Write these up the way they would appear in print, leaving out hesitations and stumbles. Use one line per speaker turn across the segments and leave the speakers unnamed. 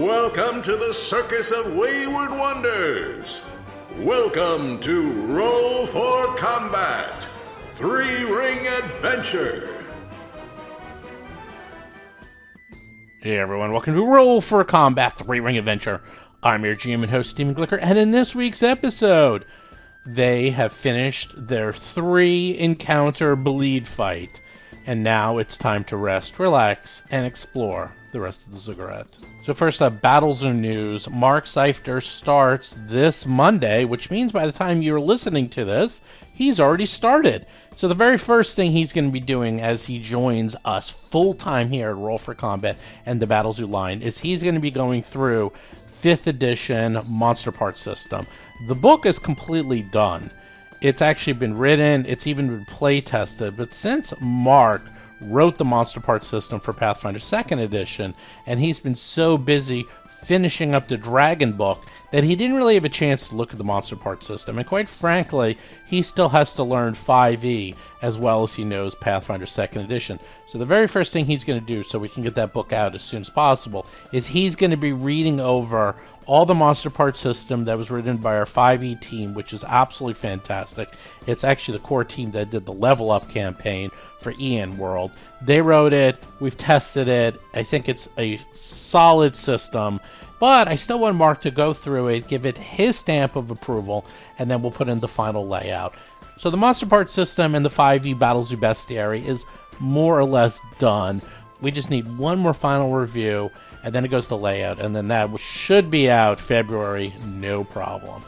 Welcome to the Circus of Wayward Wonders. Welcome to Roll for Combat, Three-Ring Adventure.
Hey everyone, welcome to Roll for Combat, Three-Ring Adventure. I'm your GM and host, Stephen Glicker, and in this week's episode, they have finished their 3-encounter bleed fight, and now it's time to rest, relax, and explore the rest of the cigarette. So first up, battles and news. Mark Seifter starts this Monday, which means by the time you're listening to this, he's already started. So the very first thing he's going to be doing as he joins us full-time here at Roll for Combat and the Battle Zoo line is he's going to be going through 5th edition Monster Part System. The book is completely done. It's actually been written, it's even been play tested, but since Mark wrote the Monster Part System for Pathfinder 2nd edition, and he's been so busy finishing up the Dragon book that he didn't really have a chance to look at the Monster Part System, and quite frankly, he still has to learn 5e as well as he knows Pathfinder 2nd edition. So the very first thing he's going to do so we can get that book out as soon as possible is he's going to be reading over all the Monster Part System that was written by our 5e team, which is absolutely fantastic. It's actually the core team that did the Level Up campaign for Ian World. They wrote it, we've tested it, I think it's a solid system, but I still want Mark to go through it, give it his stamp of approval, and then we'll put in the final layout. So the Monster Part System and the 5e Battle Zoo Bestiary is more or less done. We just need one more final review, and then it goes to layout, and then that should be out February, no problem.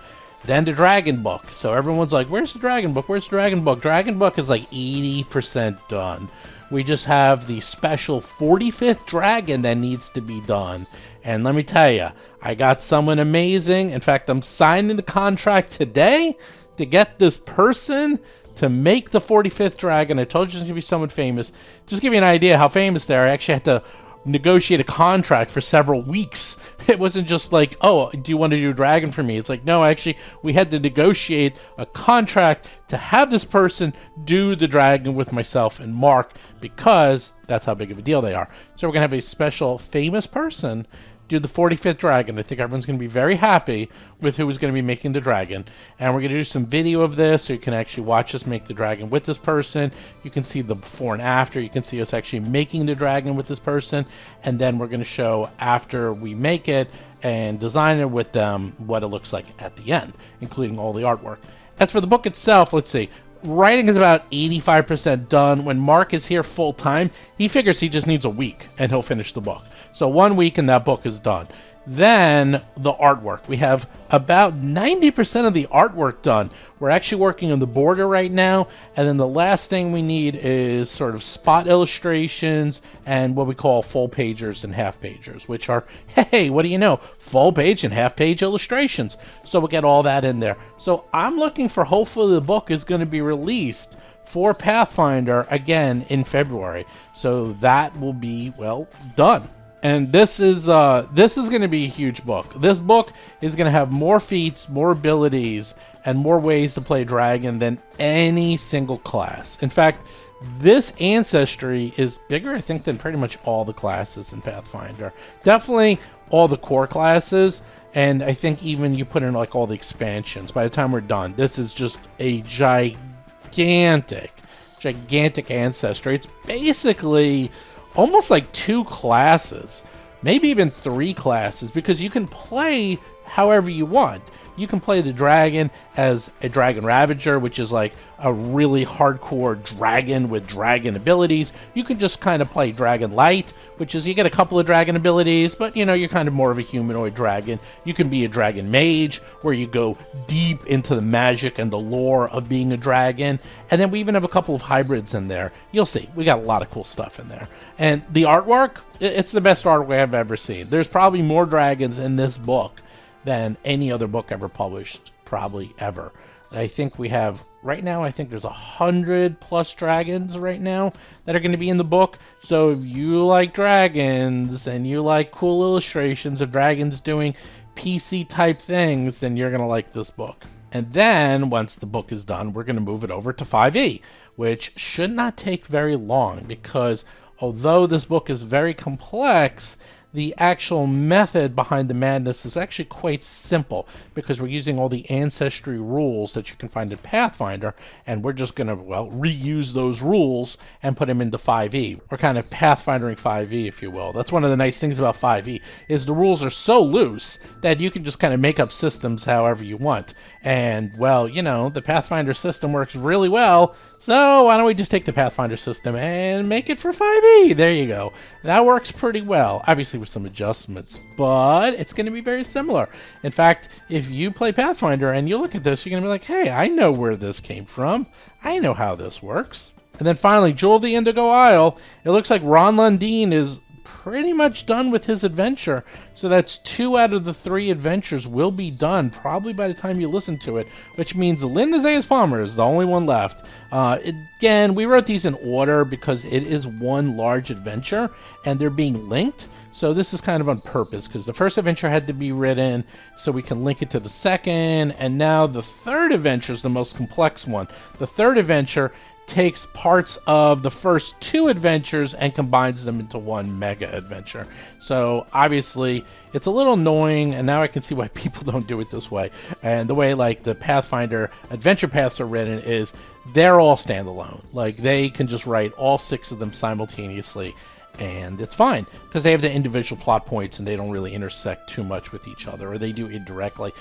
Then the Dragon book. So everyone's like, where's the Dragon book? Where's the Dragon book? Dragon book is like 80% done. We just have the special 45th dragon that needs to be done. And let me tell you, I got someone amazing. In fact, I'm signing the contract today to get this person to make the 45th dragon. I told you it's going to be someone famous. Just to give you an idea how famous they are, I actually had to negotiate a contract for several weeks. It wasn't just like, oh, do you want to do a dragon for me? It's like, no, actually, we had to negotiate a contract to have this person do the dragon with myself and Mark, because that's how big of a deal they are. So we're going to have a special famous person do the 45th dragon. I think everyone's going to be very happy with who is going to be making the dragon. And we're going to do some video of this so you can actually watch us make the dragon with this person. You can see the before and after. You can see us actually making the dragon with this person. And then we're going to show after we make it and design it with them what it looks like at the end, including all the artwork. As for the book itself, let's see. Writing is about 85% done. When Mark is here full time, he figures he just needs a week and he'll finish the book. So 1 week and that book is done. Then the artwork. We have about 90% of the artwork done. We're actually working on the border right now. And then the last thing we need is sort of spot illustrations and what we call full pagers and half pagers, which are, hey, what do you know? Full page and half page illustrations. So we'll get all that in there. So I'm looking for, hopefully the book is going to be released for Pathfinder again in February. So that will be, well, done. And this is going to be a huge book. This book is going to have more feats, more abilities, and more ways to play dragon than any single class. In fact, this ancestry is bigger, I think, than pretty much all the classes in Pathfinder. Definitely all the core classes, and I think even you put in like all the expansions. By the time we're done, this is just a gigantic ancestry. It's basically almost like 2 classes, maybe even 3 classes, because you can play however you want. You can play the dragon as a dragon ravager, which is like a really hardcore dragon with dragon abilities. You can just kind of play dragon light, which is you get a couple of dragon abilities, but you know, you're kind of more of a humanoid dragon. You can be a dragon mage, where you go deep into the magic and the lore of being a dragon. And then we even have a couple of hybrids in there. You'll see, we got a lot of cool stuff in there. And the artwork, it's the best artwork I've ever seen. There's probably more dragons in this book than any other book ever published, probably ever. I think we have, right now, I think there's 100+ dragons right now that are going to be in the book. So if you like dragons and you like cool illustrations of dragons doing PC type things, then you're going to like this book. And then once the book is done, we're going to move it over to 5e, which should not take very long, because although this book is very complex, the actual method behind the madness is actually quite simple, because we're using all the ancestry rules that you can find in Pathfinder, and we're just going to, well, reuse those rules and put them into 5e. We're kind of Pathfindering 5e, if you will. That's one of the nice things about 5e, is the rules are so loose that you can just kind of make up systems however you want. And, well, you know, the Pathfinder system works really well, so why don't we just take the Pathfinder system and make it for 5e? There you go. That works pretty well, obviously with some adjustments, but it's going to be very similar. In fact, if you play Pathfinder and you look at this, you're going to be like, hey, I know where this came from. I know how this works. And then finally, Jewel of the Indigo Isle. It looks like Ron Lundeen is pretty much done with his adventure. So that's 2 out of the 3 adventures will be done probably by the time you listen to it, which means Linda Zayas Palmer is the only one left. Again, we wrote these in order because it is one large adventure and they're being linked. So this is kind of on purpose because the first adventure had to be written so we can link it to the second, and now the third adventure is the most complex one. The third adventure takes parts of the first 2 adventures and combines them into one mega adventure. So obviously it's a little annoying, and now I can see why people don't do it this way. And the way like the Pathfinder Adventure Paths are written is they're all standalone. Like they can just write all 6 of them simultaneously, and it's fine because they have the individual plot points and they don't really intersect too much with each other, or they do indirectly.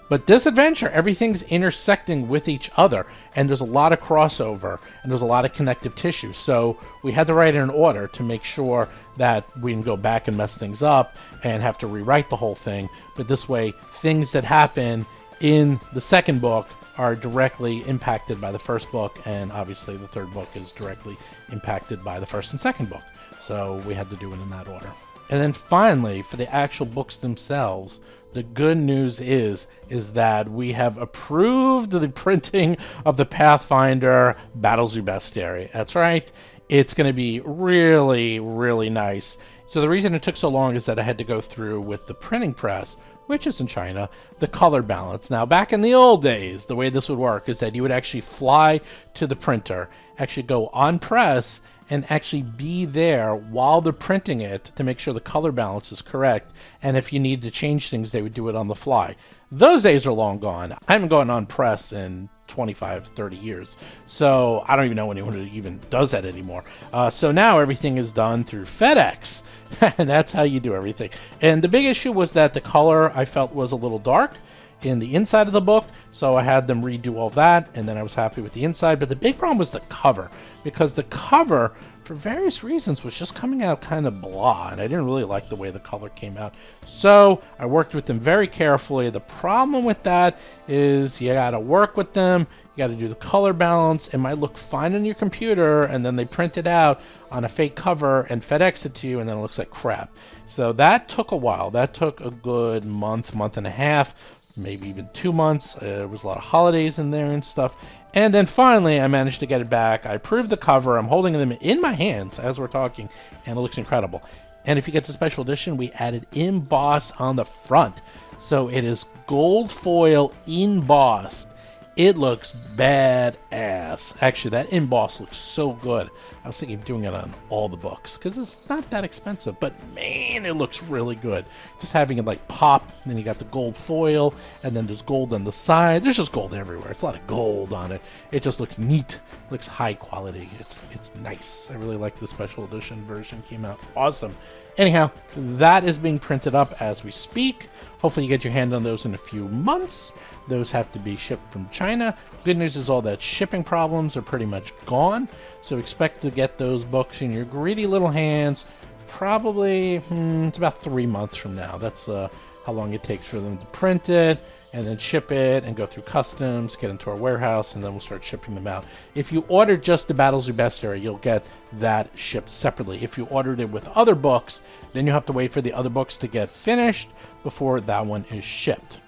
But this adventure, everything's intersecting with each other, and there's a lot of crossover, and there's a lot of connective tissue. So we had to write in an order to make sure that we didn't go back and mess things up and have to rewrite the whole thing. But this way, things that happen in the second book are directly impacted by the first book, and obviously the third book is directly impacted by the first and second book. So we had to do it in that order. And then finally, for the actual books themselves, the good news is that we have approved the printing of the Pathfinder Battles of Bestiary. That's right. It's going to be really, really nice. So the reason it took so long is that I had to go through with the printing press, which is in China, the color balance. Now, back in the old days, the way this would work is that you would actually fly to the printer, actually go on press, and actually be there while they're printing it to make sure the color balance is correct. And if you need to change things, they would do it on the fly. Those days are long gone. I haven't gone on press in 25, 30 years. So I don't even know anyone who even does that anymore. So now everything is done through FedEx. And that's how you do everything. And the big issue was that the color I felt was a little dark in the inside of the book, so I had them redo all that, and then I was happy with the inside. But the big problem was the cover, because the cover, for various reasons, was just coming out kind of blah, and I didn't really like the way the color came out. So I worked with them very carefully. The problem with that is you gotta work with them, you gotta do the color balance. It might look fine on your computer, and then they print it out on a fake cover and FedEx it to you, and then it looks like crap. So that took a while. That took a good month and a half, maybe even 2 months. There was a lot of holidays in there and stuff. And then finally, I managed to get it back. I approved the cover. I'm holding them in my hands as we're talking, and it looks incredible. And if you get the special edition, we added emboss on the front. So it is gold foil embossed. It looks badass. Actually, that emboss looks so good. I was thinking of doing it on all the books because it's not that expensive, but man, it looks really good. Just having it like pop, and then you got the gold foil, and then there's gold on the side. There's just gold everywhere. It's a lot of gold on it. It just looks neat. It looks high quality. It's nice. I really like the special edition version. Came out awesome. Anyhow, that is being printed up as we speak. Hopefully you get your hand on those in a few months. Those have to be shipped from China. Good news is all that shipping problems are pretty much gone. So expect to get those books in your greedy little hands probably, it's about 3 months from now. That's how long it takes for them to print it and then ship it and go through customs, get into our warehouse, and then we'll start shipping them out. If you order just the Battles of Bestiary, you'll get that shipped separately. If you ordered it with other books, then you have to wait for the other books to get finished before that one is shipped.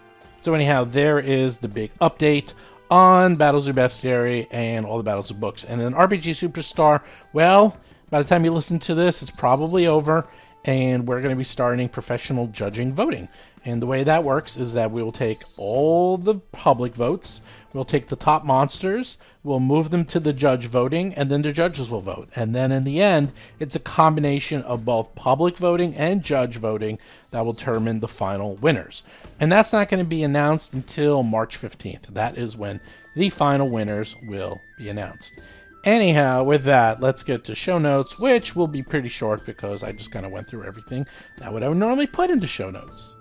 So anyhow, there is the big update on Battles of Bestiary and all the Battles of books. And then RPG Superstar, well, by the time you listen to this, it's probably over, and we're going to be starting professional judging voting. And the way that works is that we will take all the public votes, we'll take the top monsters, we'll move them to the judge voting, and then the judges will vote. And then in the end, it's a combination of both public voting and judge voting that will determine the final winners. And that's not going to be announced until March 15th. That is when the final winners will be announced. Anyhow, with that, let's get to show notes, which will be pretty short because I just kind of went through everything that I would normally put into show notes.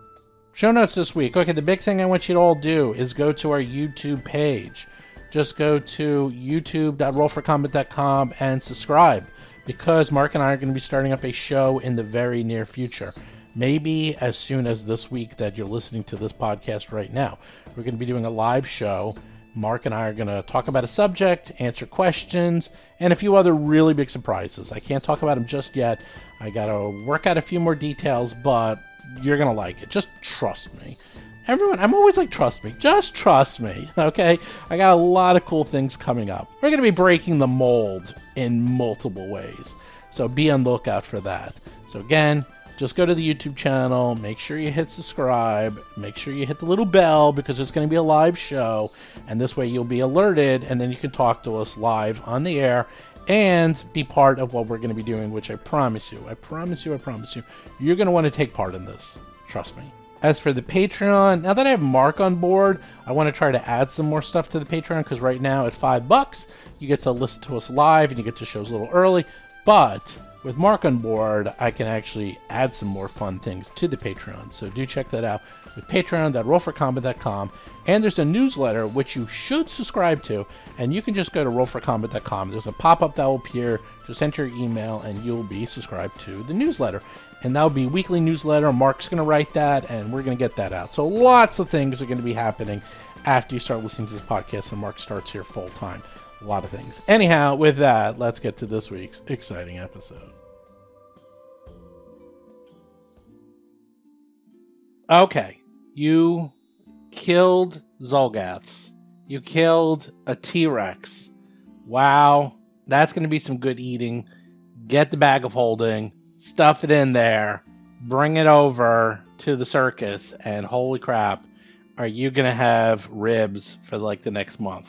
Show notes this week. Okay, the big thing I want you to all do is go to our YouTube page. Just go to youtube.rollforcombat.com and subscribe, because Mark and I are going to be starting up a show in the very near future. Maybe as soon as this week that you're listening to this podcast right now. We're going to be doing a live show. Mark and I are going to talk about a subject, answer questions, and a few other really big surprises. I can't talk about them just yet. I got to work out a few more details, but you're going to like it. Just trust me. Everyone, I'm always like, trust me. Just trust me, okay? I got a lot of cool things coming up. We're going to be breaking the mold in multiple ways, so be on the lookout for that. So again, just go to the YouTube channel, make sure you hit subscribe, make sure you hit the little bell, because it's going to be a live show, and this way you'll be alerted, and then you can talk to us live on the air and be part of what we're going to be doing, which I promise you, you're going to want to take part in this. Trust me. As for the Patreon, now that I have Mark on board, I want to try to add some more stuff to the Patreon, because right now at $5, you get to listen to us live and you get to shows a little early, but with Mark on board, I can actually add some more fun things to the Patreon. So do check that out with patreon.rollforcombat.com. And there's a newsletter which you should subscribe to. And you can just go to rollforcombat.com. There's a pop-up that will appear. Just enter your email and you'll be subscribed to the newsletter. And that'll be a weekly newsletter. Mark's going to write that and we're going to get that out. So lots of things are going to be happening after you start listening to this podcast and Mark starts here full time. A lot of things. Anyhow, with that, let's get to this week's exciting episode. Okay, you killed Zolgaths. You killed a T-Rex. Wow, that's going to be some good eating. Get the bag of holding, stuff it in there, bring it over to the circus, and holy crap, are you going to have ribs for like the next month?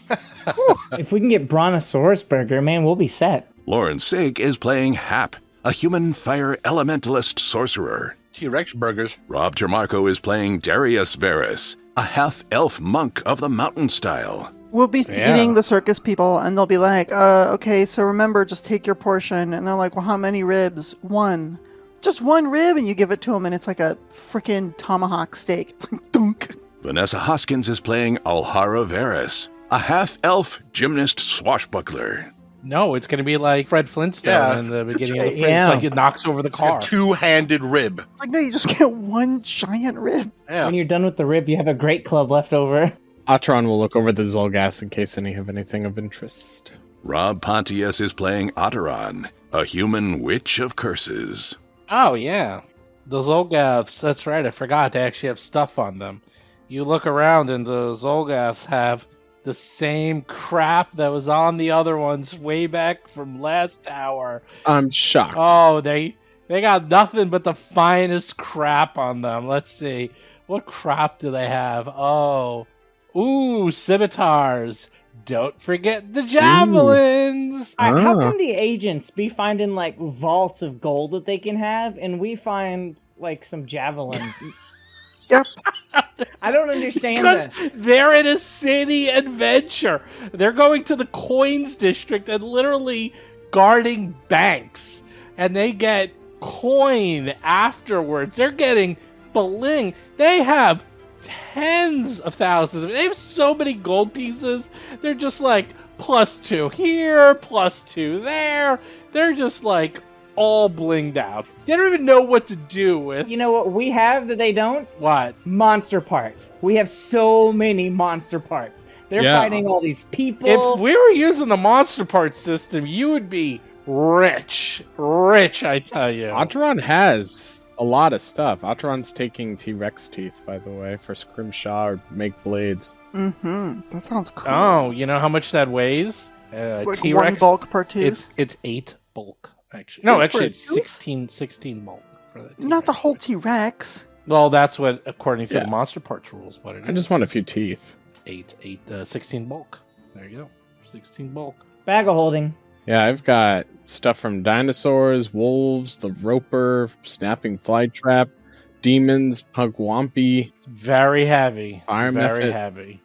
If we can get Brontosaurus Burger, man, we'll be set.
Lauren Sake is playing Hap, a human fire elementalist sorcerer.
T-Rex burgers.
Rob Termarco is playing Darius Varus, a half-elf monk of the mountain style.
We'll be feeding the circus people, and they'll be like, okay, so remember, just take your portion. And they're like, well, how many ribs? One. Just one rib, and you give it to them, and it's like a freaking tomahawk steak. It's like, dunk.
Vanessa Hoskins is playing Alhara Varus, a half-elf gymnast swashbuckler.
No, it's going to be like Fred Flintstone in the beginning of the Fred.
Yeah.
It's like it knocks over the car.
A two-handed rib.
It's like, no, you just get one giant rib.
Yeah.
When you're done with the rib, you have a great club left over.
Atron will look over the Zolgaths in case any have anything of interest.
Rob Pontius is playing Otteron, a human witch of curses.
Oh, yeah. The Zolgaths, that's right, I forgot. They actually have stuff on them. You look around and the Zolgaths have the same crap that was on the other ones way back from last tower.
I'm shocked.
Oh, they got nothing but the finest crap on them. Let's see. What crap do they have? Oh. Ooh, scimitars. Don't forget the javelins.
All right, how
Ah.
can the agents be finding like vaults of gold that they can have, and we find like some javelins?
Yep.
I don't understand
Because
this.
they're in a city adventure. They're going to the coins district and literally guarding banks. And they get coin afterwards. They're getting bling. They have tens of thousands. They have so many gold pieces. They're just like +2 here, +2 there. They're just like all blinged out. They don't even know what to do with.
You know what we have that they don't?
What?
Monster parts. We have so many monster parts. They're
Yeah.
fighting all these people.
If we were using the monster parts system, you would be rich. Rich, I tell you.
Atron has a lot of stuff. Atron's taking T-Rex teeth, by the way, for scrimshaw or make blades.
Mm-hmm. That sounds cool.
Oh, you know how much that weighs?
Like
T-Rex,
one bulk per tooth?
It's 8 bulk, actually. No,
Wait, for
actually,
a
it's
tooth?
16 bulk for the T-Rex.
Not the whole T-Rex.
Well, that's what, according to
Yeah.
the monster parts rules, what it is.
I just want a few teeth.
16 bulk. There you go. 16 bulk.
Bag of holding.
Yeah, I've got stuff from dinosaurs, wolves, the roper, snapping flytrap, demons, pugwampy.
Very heavy.
Fire
Very
method.
heavy.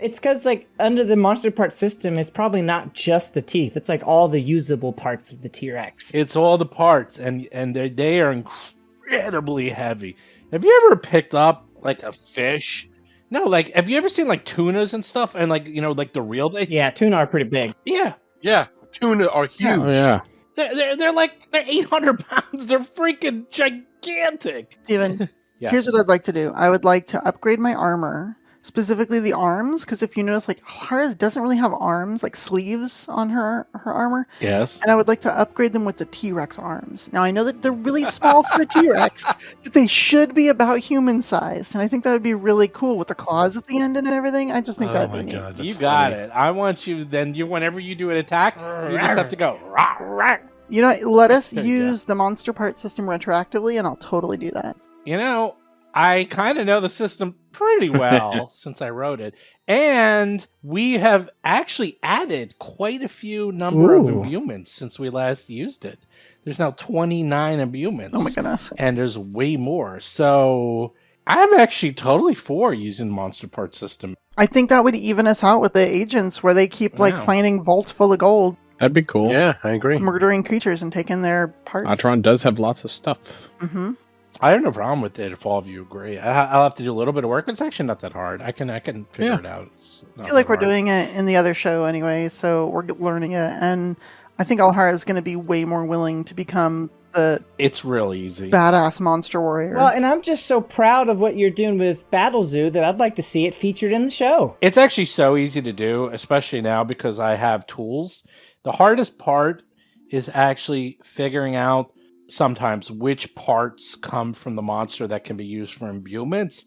It's because, like, under the monster part system, it's probably not just the teeth. It's, like, all the usable parts of the T-Rex.
It's all the parts, and they are incredibly heavy. Have you ever picked up, like, a fish? No, like, have you ever seen, like, tunas and stuff? And, like, you know, like, the real thing?
Yeah, tuna are pretty big.
Yeah.
Yeah, tuna are huge.
Oh, yeah.
They're 800 pounds. They're freaking gigantic.
Steven,
Yeah.
here's what I'd like to do. I would like to upgrade my armor, specifically the arms, because if you notice, like, Hara doesn't really have arms, like sleeves on her armor,
Yes.
and I would like to upgrade them with the T-Rex arms. Now, I know that they're really small for a T-Rex, but they should be about human size, and I think that would be really cool with the claws at the end and everything. I just think that would be neat.
God, that's
You got
funny.
it. I want you, then, whenever you do an attack, you just have to go, rah, rah.
You know, let us
There you
use the monster part system retroactively, and I'll totally do that.
You know, I kind of know the system pretty well since I wrote it. And we have actually added quite a few number of
Ooh.
imbuements since we last used it. There's now 29 imbuements.
Oh my goodness.
And there's way more. So I'm actually totally for using the monster part system.
I think that would even us out with the agents, where they keep, like,
Wow.
finding vaults full of gold,
That'd be cool.
Yeah, I agree.
murdering creatures, and taking their parts.
Atron does have lots of stuff.
Mm-hmm.
I have no problem with it if all of you agree. I'll have to do a little bit of work, but it's actually not that hard. I can figure
Yeah.
it out. It's
I
not
feel like
that
we're
hard.
doing it in the other show anyway, so we're learning it, and I think Alhara is going to be way more willing to become the
It's real easy.
badass monster warrior.
Well, and I'm just so proud of what you're doing with Battle Zoo that I'd like to see it featured in the show.
It's actually so easy to do, especially now because I have tools. The hardest part is actually figuring out sometimes which parts come from the monster that can be used for imbuements.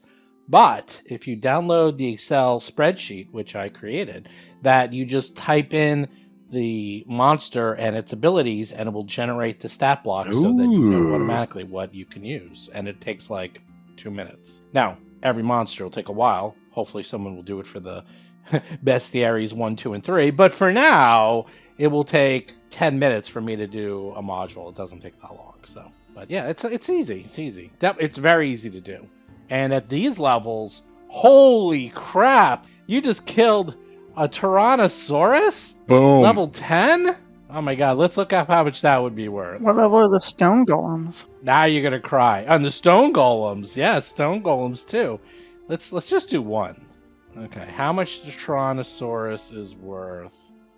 But if you download the Excel spreadsheet, which I created, that you just type in the monster and its abilities, and it will generate the stat block so that you know
Ooh.
automatically what you can use. And it takes like 2 minutes. Now, every monster will take a while. Hopefully someone will do it for the bestiaries 1, 2, and 3. But for now, it will take 10 minutes for me to do a module. It doesn't take that long. So, but yeah, it's easy. It's easy. It's very easy to do. And at these levels, holy crap! You just killed a Tyrannosaurus?
Boom.
Level 10? Oh my god, let's look up how much that would be worth.
What level are the stone golems?
Now you're gonna cry. And the stone golems, yeah, stone golems too. Let's just do one. Okay, how much the Tyrannosaurus is worth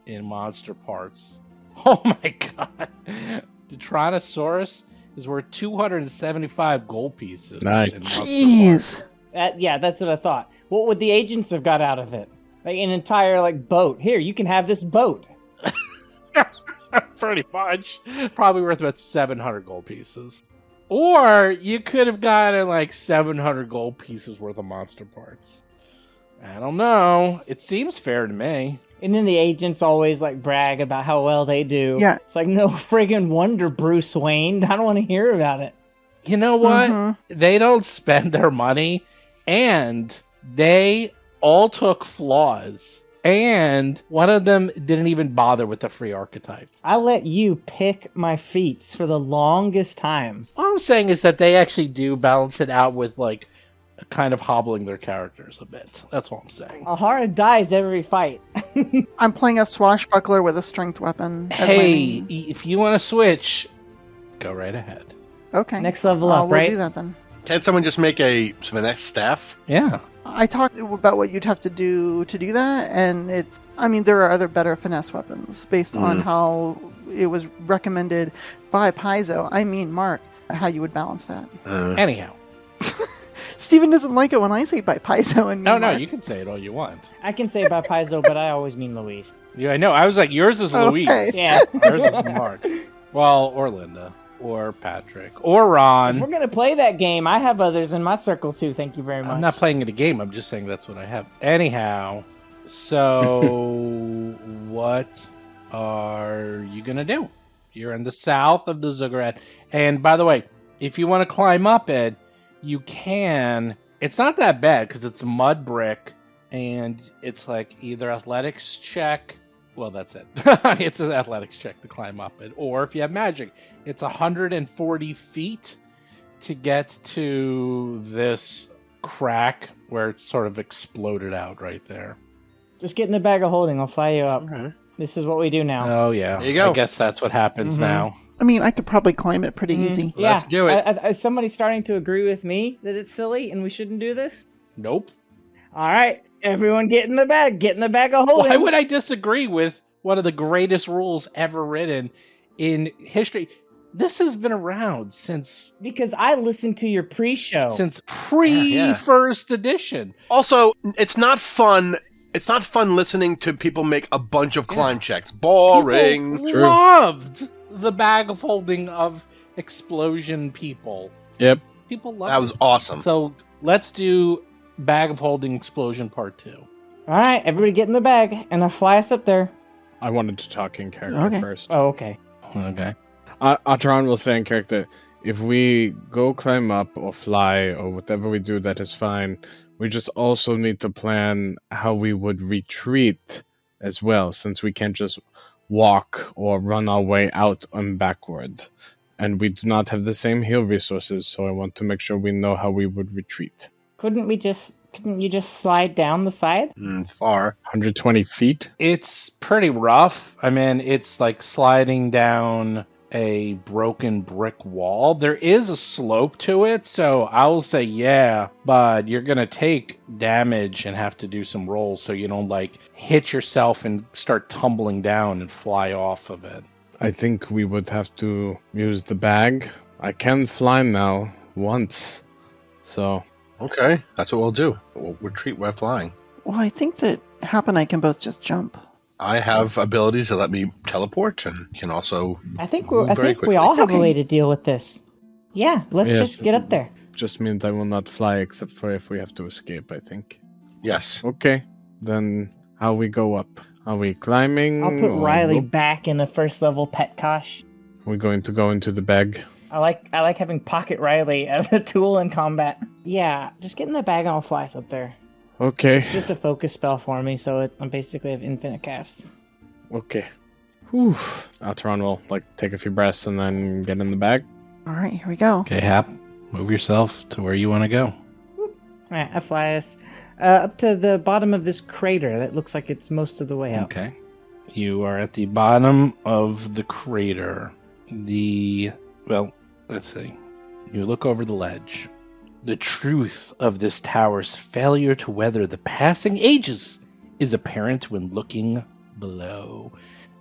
in monster parts? Oh my god, the Tyrannosaurus is worth 275 gold pieces.
Nice.
in monster
Jeez.
Yeah, that's what I thought. What would the agents have got out of it? Like an entire boat. Here, you can have this boat.
parts. Pretty much. Probably worth about 700 gold pieces. Or you could have gotten 700 gold pieces worth of monster parts. I don't know. It seems fair to me.
And then the agents always brag about how well they do.
Yeah.
It's no friggin' wonder, Bruce Wayne. I don't want to hear about it.
You know what?
Mhm.
They don't spend their money, and they all took flaws. And one of them didn't even bother with the free archetype.
I let you pick my feats for the longest time.
All I'm saying is that they actually do balance it out with kind of hobbling their characters a bit. That's all I'm saying.
Alhara dies every fight.
I'm playing a swashbuckler with a strength weapon. as my
Hey,
main.
if you want to switch, go right ahead.
Okay.
Next level up,
we'll
right?
do that then.
Can't someone just make a finesse staff?
Yeah.
I talked about what you'd have to do that, and there are other better finesse weapons based on how it was recommended by Paizo. I mean, Mark, how you would balance that.
Anyhow.
Steven doesn't like it when I say by Paizo and
No,
Mark.
you can say it all you want.
I can say by Paizo, but I always mean Louise.
Yeah, I know. I was like, yours is
Okay.
Louise.
Yeah.
Yours is Mark. Well, or Linda. Or Patrick. Or
If
Ron.
we're gonna play that game, I have others in my circle too. Thank you very much.
I'm not playing it a game. I'm just saying that's what I have. Anyhow, so what are you going to do? You're in the south of the Ziggurat. And by the way, if you want to climb up it, you can. It's not that bad because it's a mud brick, and it's like either athletics check. Well, that's it. It's an athletics check to climb up it, or if you have magic, it's 140 feet to get to this crack where it's sort of exploded out right there.
Just get in the bag of holding. I'll fly you up.
Okay.
This is what we do now.
Oh yeah,
There you go.
I guess that's what happens now.
I mean, I could probably climb it pretty easy.
Yeah.
Let's do it.
Is somebody starting to agree with me that it's silly and we shouldn't do this?
Nope.
All right, everyone, get in the bag. Get in the bag of holding.
Why would I disagree with one of the greatest rules ever written in history? This has been around since
Because I listened to your pre-show.
pre-first edition.
Also, it's not fun. It's not fun listening to people make a bunch of climb checks. Boring.
People loved the bag of holding of explosion people.
Yep.
People loved
That was awesome.
So let's do bag of holding explosion part 2.
All right, everybody get in the bag, and I'll fly us up there.
I wanted to talk in character
Okay.
first.
Oh, okay.
Okay.
Atron will say in character, if we go climb up or fly or whatever we do, that is fine. We just also need to plan how we would retreat as well, since we can't just walk or run our way out and backward. And we do not have the same heal resources, so I want to make sure we know how we would retreat.
Couldn't you just slide down the side?
It's far.
120 feet?
It's pretty rough. I mean, it's like sliding down a broken brick wall. There is a slope to it, so I'll say yeah, but you're gonna take damage and have to do some rolls so you don't like hit yourself and start tumbling down and fly off of it.
I think we would have to use the bag. I can fly now once, so
Okay, that's what we'll do. We'll retreat while flying.
Well, I think that Hap and I can both just jump.
I have abilities that let me teleport and can also.
I think
Move very
we
quickly.
all have a
Okay.
way to deal with this. Yeah, let's
Yes.
just get up there.
just means I will not fly except for if we have to escape, I think.
Yes.
Okay, then how we go up? Are we climbing?
I'll put
or
Riley
rope?
back in a first level pet kosh.
We're going to go into the bag.
I like having Pocket Riley as a tool in combat. Yeah, just get in the bag and I'll fly us up there.
Okay,
It's just a focus spell for me, so I basically have infinite cast.
okay. Whew. Alteron will take a few breaths and then get in the bag.
All right, here we go.
Okay, Hap, move yourself to where you want to go.
Alright, I fly us up to the bottom of this crater that looks like it's most of the way up.
Okay. You are at the bottom of the crater. Well, let's see. You look over the ledge. The truth of this tower's failure to weather the passing ages is apparent when looking below.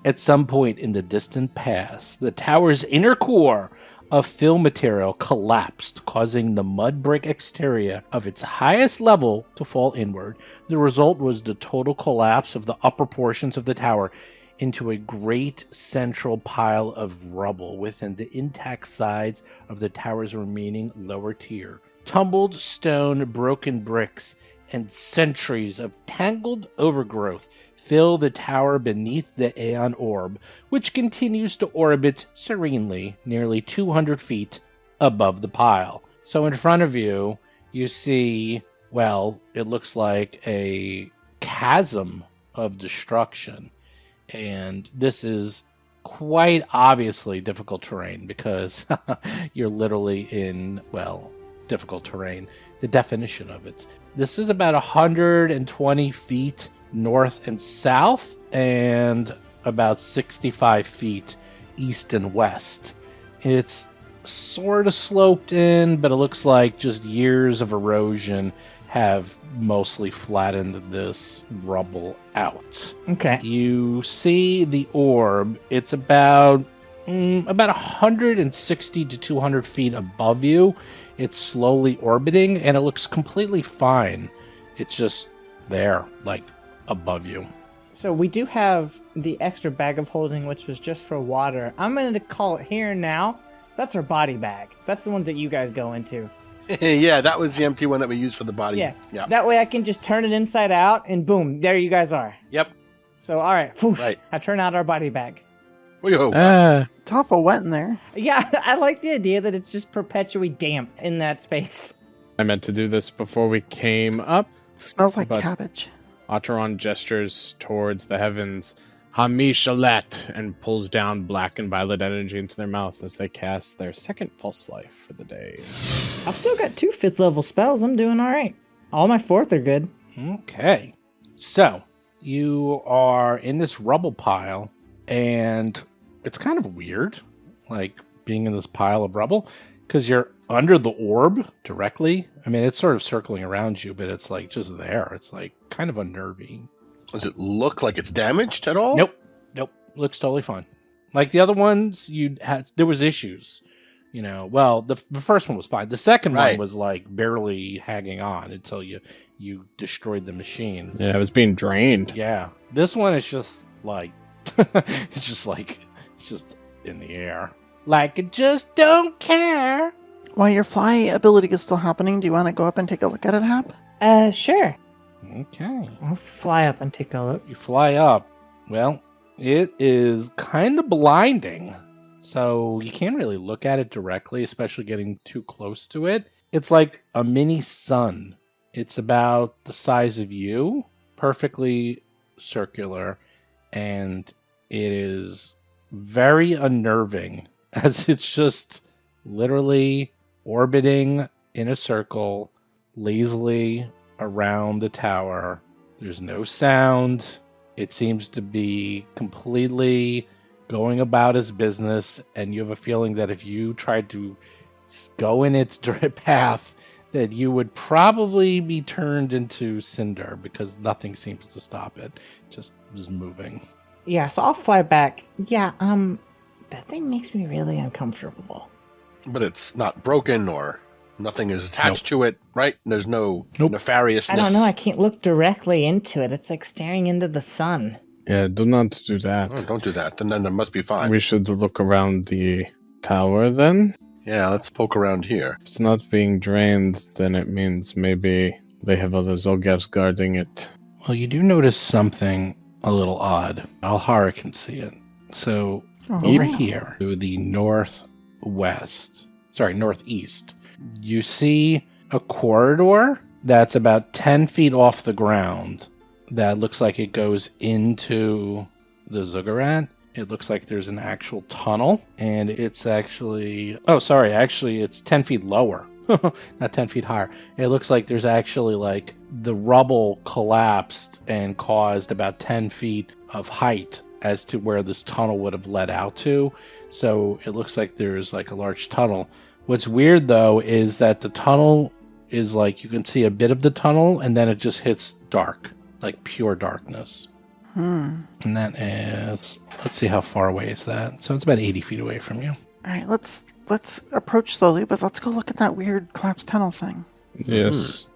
At some point in the distant past, the tower's inner core of fill material collapsed, causing the mud brick exterior of its highest level to fall inward. The result was the total collapse of the upper portions of the tower into a great central pile of rubble within the intact sides of the tower's remaining lower tier. Tumbled stone, broken bricks, and centuries of tangled overgrowth fill the tower beneath the Aeon Orb, which continues to orbit serenely nearly 200 feet above the pile. So in front of you, you see, well, it looks like a chasm of destruction. And this is quite obviously difficult terrain because you're literally in, well, difficult terrain. The definition of it. This is about 120 feet north and south and about 65 feet east and west. It's sort of sloped in, but it looks like just years of erosion have mostly flattened this rubble out.
Okay.
You see the orb. It's about 160 to 200 feet above you. It's slowly orbiting, and it looks completely fine. It's just there, like, above you.
So we do have the extra bag of holding, which was just for water. I'm going to call it here and now. That's our body bag. That's the ones that you guys go into.
Yeah, that was the empty one that we used for the body.
Yeah.
Yeah.
That way I can just turn it inside out, and boom, there you guys are.
Yep.
So, all right. Whoosh,
Right.
I turn out our body bag.
Whoa.
It's awful wet in there.
Yeah, I like the idea that it's just perpetually damp in that space.
I meant to do this before we came up.
Smells like
But-
cabbage.
Otteron gestures towards the heavens, Hamishalet, and pulls down black and violet energy into their mouth as they cast their second false life for the day.
I've still got 2 5th level spells. I'm doing all right. All my 4th are good.
Okay. So, you are in this rubble pile, and it's kind of weird, like being in this pile of rubble, because you're under the orb directly. I mean, it's sort of circling around you, but it's like just there. It's like kind of unnerving.
Does it look like it's damaged at all?
Nope. Looks totally fine. Like the other ones, there was issues. You know, well, the first one was fine. The second one
Right.
was like barely hanging on until you destroyed the machine.
Yeah, it was being drained.
Yeah. This one is just like it's just in the air. Like it just don't care.
While your fly ability is still happening, do you want to go up and take a look at it, Hap?
Sure.
Okay.
I'll fly up and take a look.
You fly up. Well, it is kind of blinding. So you can't really look at it directly, especially getting too close to it. It's like a mini sun. It's about the size of you, perfectly circular, and it is very unnerving as it's just literally orbiting in a circle lazily around the tower. There's no sound. It seems to be completely going about its business, and you have a feeling that if you tried to go in its path, that you would probably be turned into cinder because nothing seems to stop it. Just is moving.
Yeah, so I'll fly back. Yeah, that thing makes me really uncomfortable.
But it's not broken or nothing is attached to it, right? There's no
Nope.
nefariousness.
I don't know, I can't look directly into it. It's like staring into the sun.
Yeah, do not do that.
Oh, don't do that. Then it must be fine.
We should look around the tower then.
Yeah, let's poke around here.
If it's not being drained, then it means maybe they have other Zolgavs guarding it.
Well, you do notice something a little odd. Alhara can see it. So over here to the northeast, you see a corridor that's about 10 feet off the ground that looks like it goes into the Zuggurat. It looks like there's an actual tunnel, and it's actually it's 10 feet lower, not 10 feet higher. It looks like there's actually like the rubble collapsed and caused about 10 feet of height as to where this tunnel would have led out to. So it looks like there's like a large tunnel. What's weird though is that the tunnel is like you can see a bit of the tunnel, and then it just hits dark, like pure darkness. And that is, let's see how far away is that. So it's about 80 feet away from you.
All right, let's approach slowly, but let's go look at that weird collapsed tunnel thing.
Yes.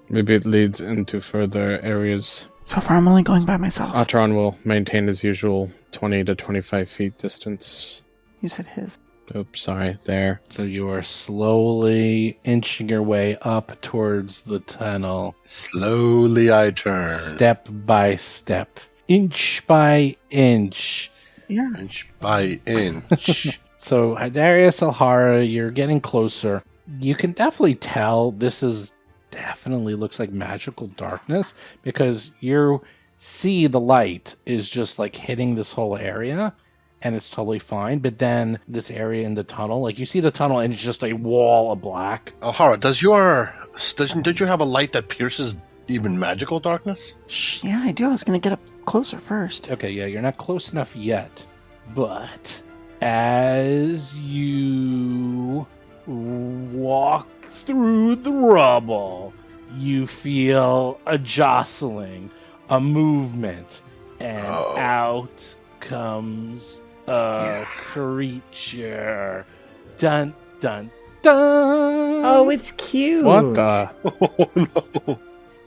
Maybe it leads into further areas.
So far, I'm only going by myself.
Otteron will maintain his usual 20 to 25 feet distance.
You said his.
Oops, sorry, there.
So you are slowly inching your way up towards the tunnel,
Slowly I turn.
step by step, inch by inch.
Yeah.
Inch by inch.
So, Darius Alhara, you're getting closer. You can definitely tell this is definitely looks like magical darkness because you see the light is just like hitting this whole area and it's totally fine. But then this area in the tunnel, like you see the tunnel and it's just a wall of black.
Alhara, don't you have a light that pierces even magical darkness?
Yeah, I do. I was going to get up closer first.
Okay, yeah, you're not close enough yet. But as you walk through the rubble, you feel a jostling, a movement, and out comes a creature. Dun, dun, dun!
Oh, it's cute.
What the?
Oh no.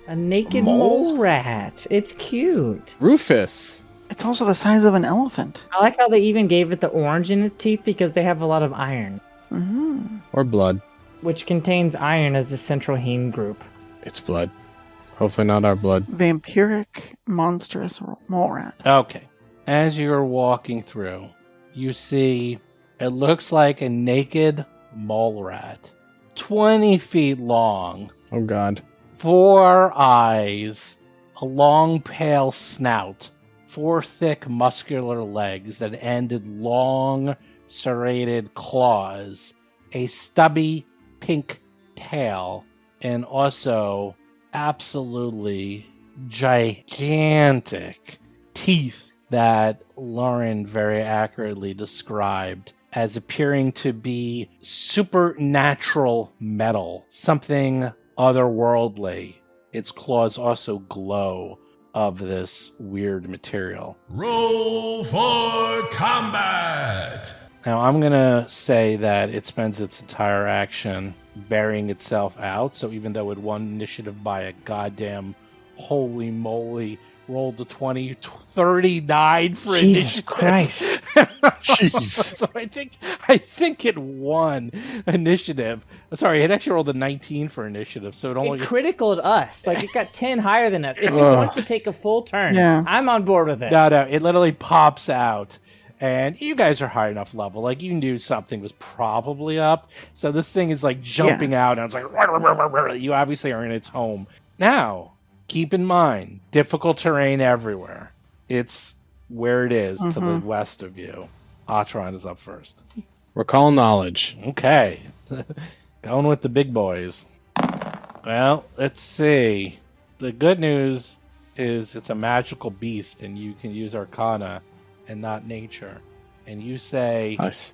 A naked
Mole?
mole rat. It's cute.
Rufus!
It's also the size of an elephant.
I like how they even gave it the orange in its teeth because they have a lot of iron,
Or blood.
which contains iron as the central heme group.
It's blood. Hopefully not our blood.
Vampiric, monstrous mole rat.
Okay. As you're walking through, you see it looks like a naked mole rat. 20 feet long,
Oh God.
4 eyes, a long pale snout, 4 thick muscular legs that ended long serrated claws, a stubby pink tail, and also absolutely gigantic teeth that Lauren very accurately described as appearing to be supernatural metal, something otherworldly. Its claws also glow of this weird material.
Roll for combat!
Now, I'm going to say that it spends its entire action burying itself out, so even though it won initiative by a goddamn holy moly, rolled a 39 for
Jesus
initiative.
Christ.
Jeez.
So I think it won initiative. Sorry, it actually rolled a 19 for initiative, so it only...
It criticaled us. Like, it got 10 higher than us. If it
Ugh.
wants to take a full turn,
Yeah.
I'm on board with it.
No, it literally pops out. And you guys are high enough level. Like, you knew something was probably up. So this thing is, like, jumping out, and it's like... You obviously are in its home. Now, keep in mind, difficult terrain everywhere. It's where it is to the west of you. Atron is up first.
Recall knowledge.
Okay. Going with the big boys. Well, let's see. The good news is it's a magical beast, and you can use Arcana and not nature. And you say,
Nice.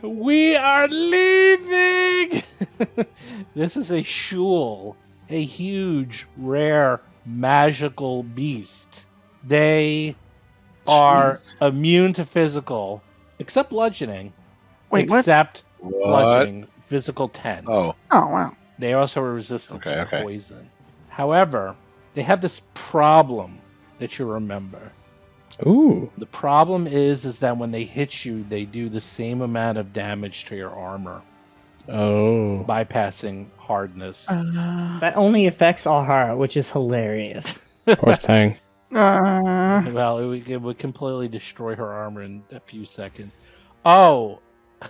we are leaving! This is a shul, a huge, rare, magical beast. They are
Jeez.
immune to physical, except bludgeoning.
Wait, what?
Except
What?
bludgeoning, physical 10.
Oh,
Oh, wow.
They also are resistant to
Okay.
poison. However, they have this problem that you remember.
Ooh.
The problem is that when they hit you, they do the same amount of damage to your armor,
Oh.
bypassing hardness.
That only affects Alhara, which is hilarious.
Poor thing.
Well, it would completely destroy her armor in a few seconds. Oh,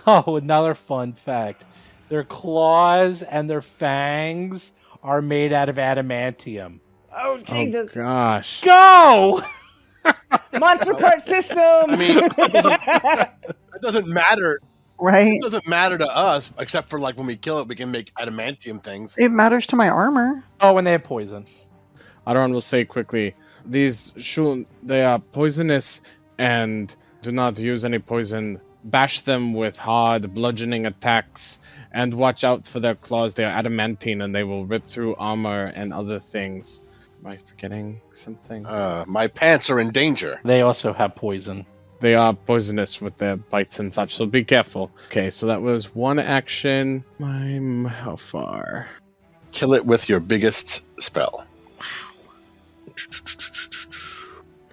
another fun fact. Their claws and their fangs are made out of adamantium.
Oh, Jesus.
Oh gosh.
Go!
Monster part system!
I mean, it doesn't matter.
Right?
It doesn't matter to us, except for like when we kill it, we can make adamantium things.
It matters to my armor.
Oh, and they have poison.
Adoran will say quickly, these shul, they are poisonous and do not use any poison. Bash them with hard bludgeoning attacks and watch out for their claws. They are adamantine and they will rip through armor and other things. Am I forgetting something?
My pants are in danger.
They also have poison.
They are poisonous with their bites and such, so be careful. Okay, so that was one action. I'm how far?
Kill it with your biggest spell.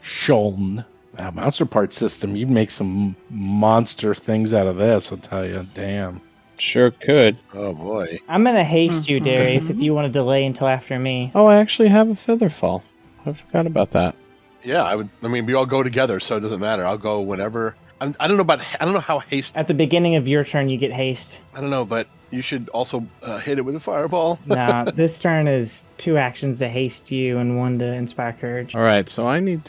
Shuln. That monster part system, you'd make some monster things out of this, I'll tell you. Damn.
Sure could.
Oh boy.
I'm going to haste you, Darius, if you want to delay until after me.
Oh, I actually have a feather fall. I forgot about that.
Yeah, I mean, we all go together, so it doesn't matter. I'll go whenever. I don't know how haste.
At the beginning of your turn, you get haste.
I don't know, but you should also hit it with a fireball.
Nah, this turn is 2 actions to haste you and 1 to inspire courage.
All right, so I want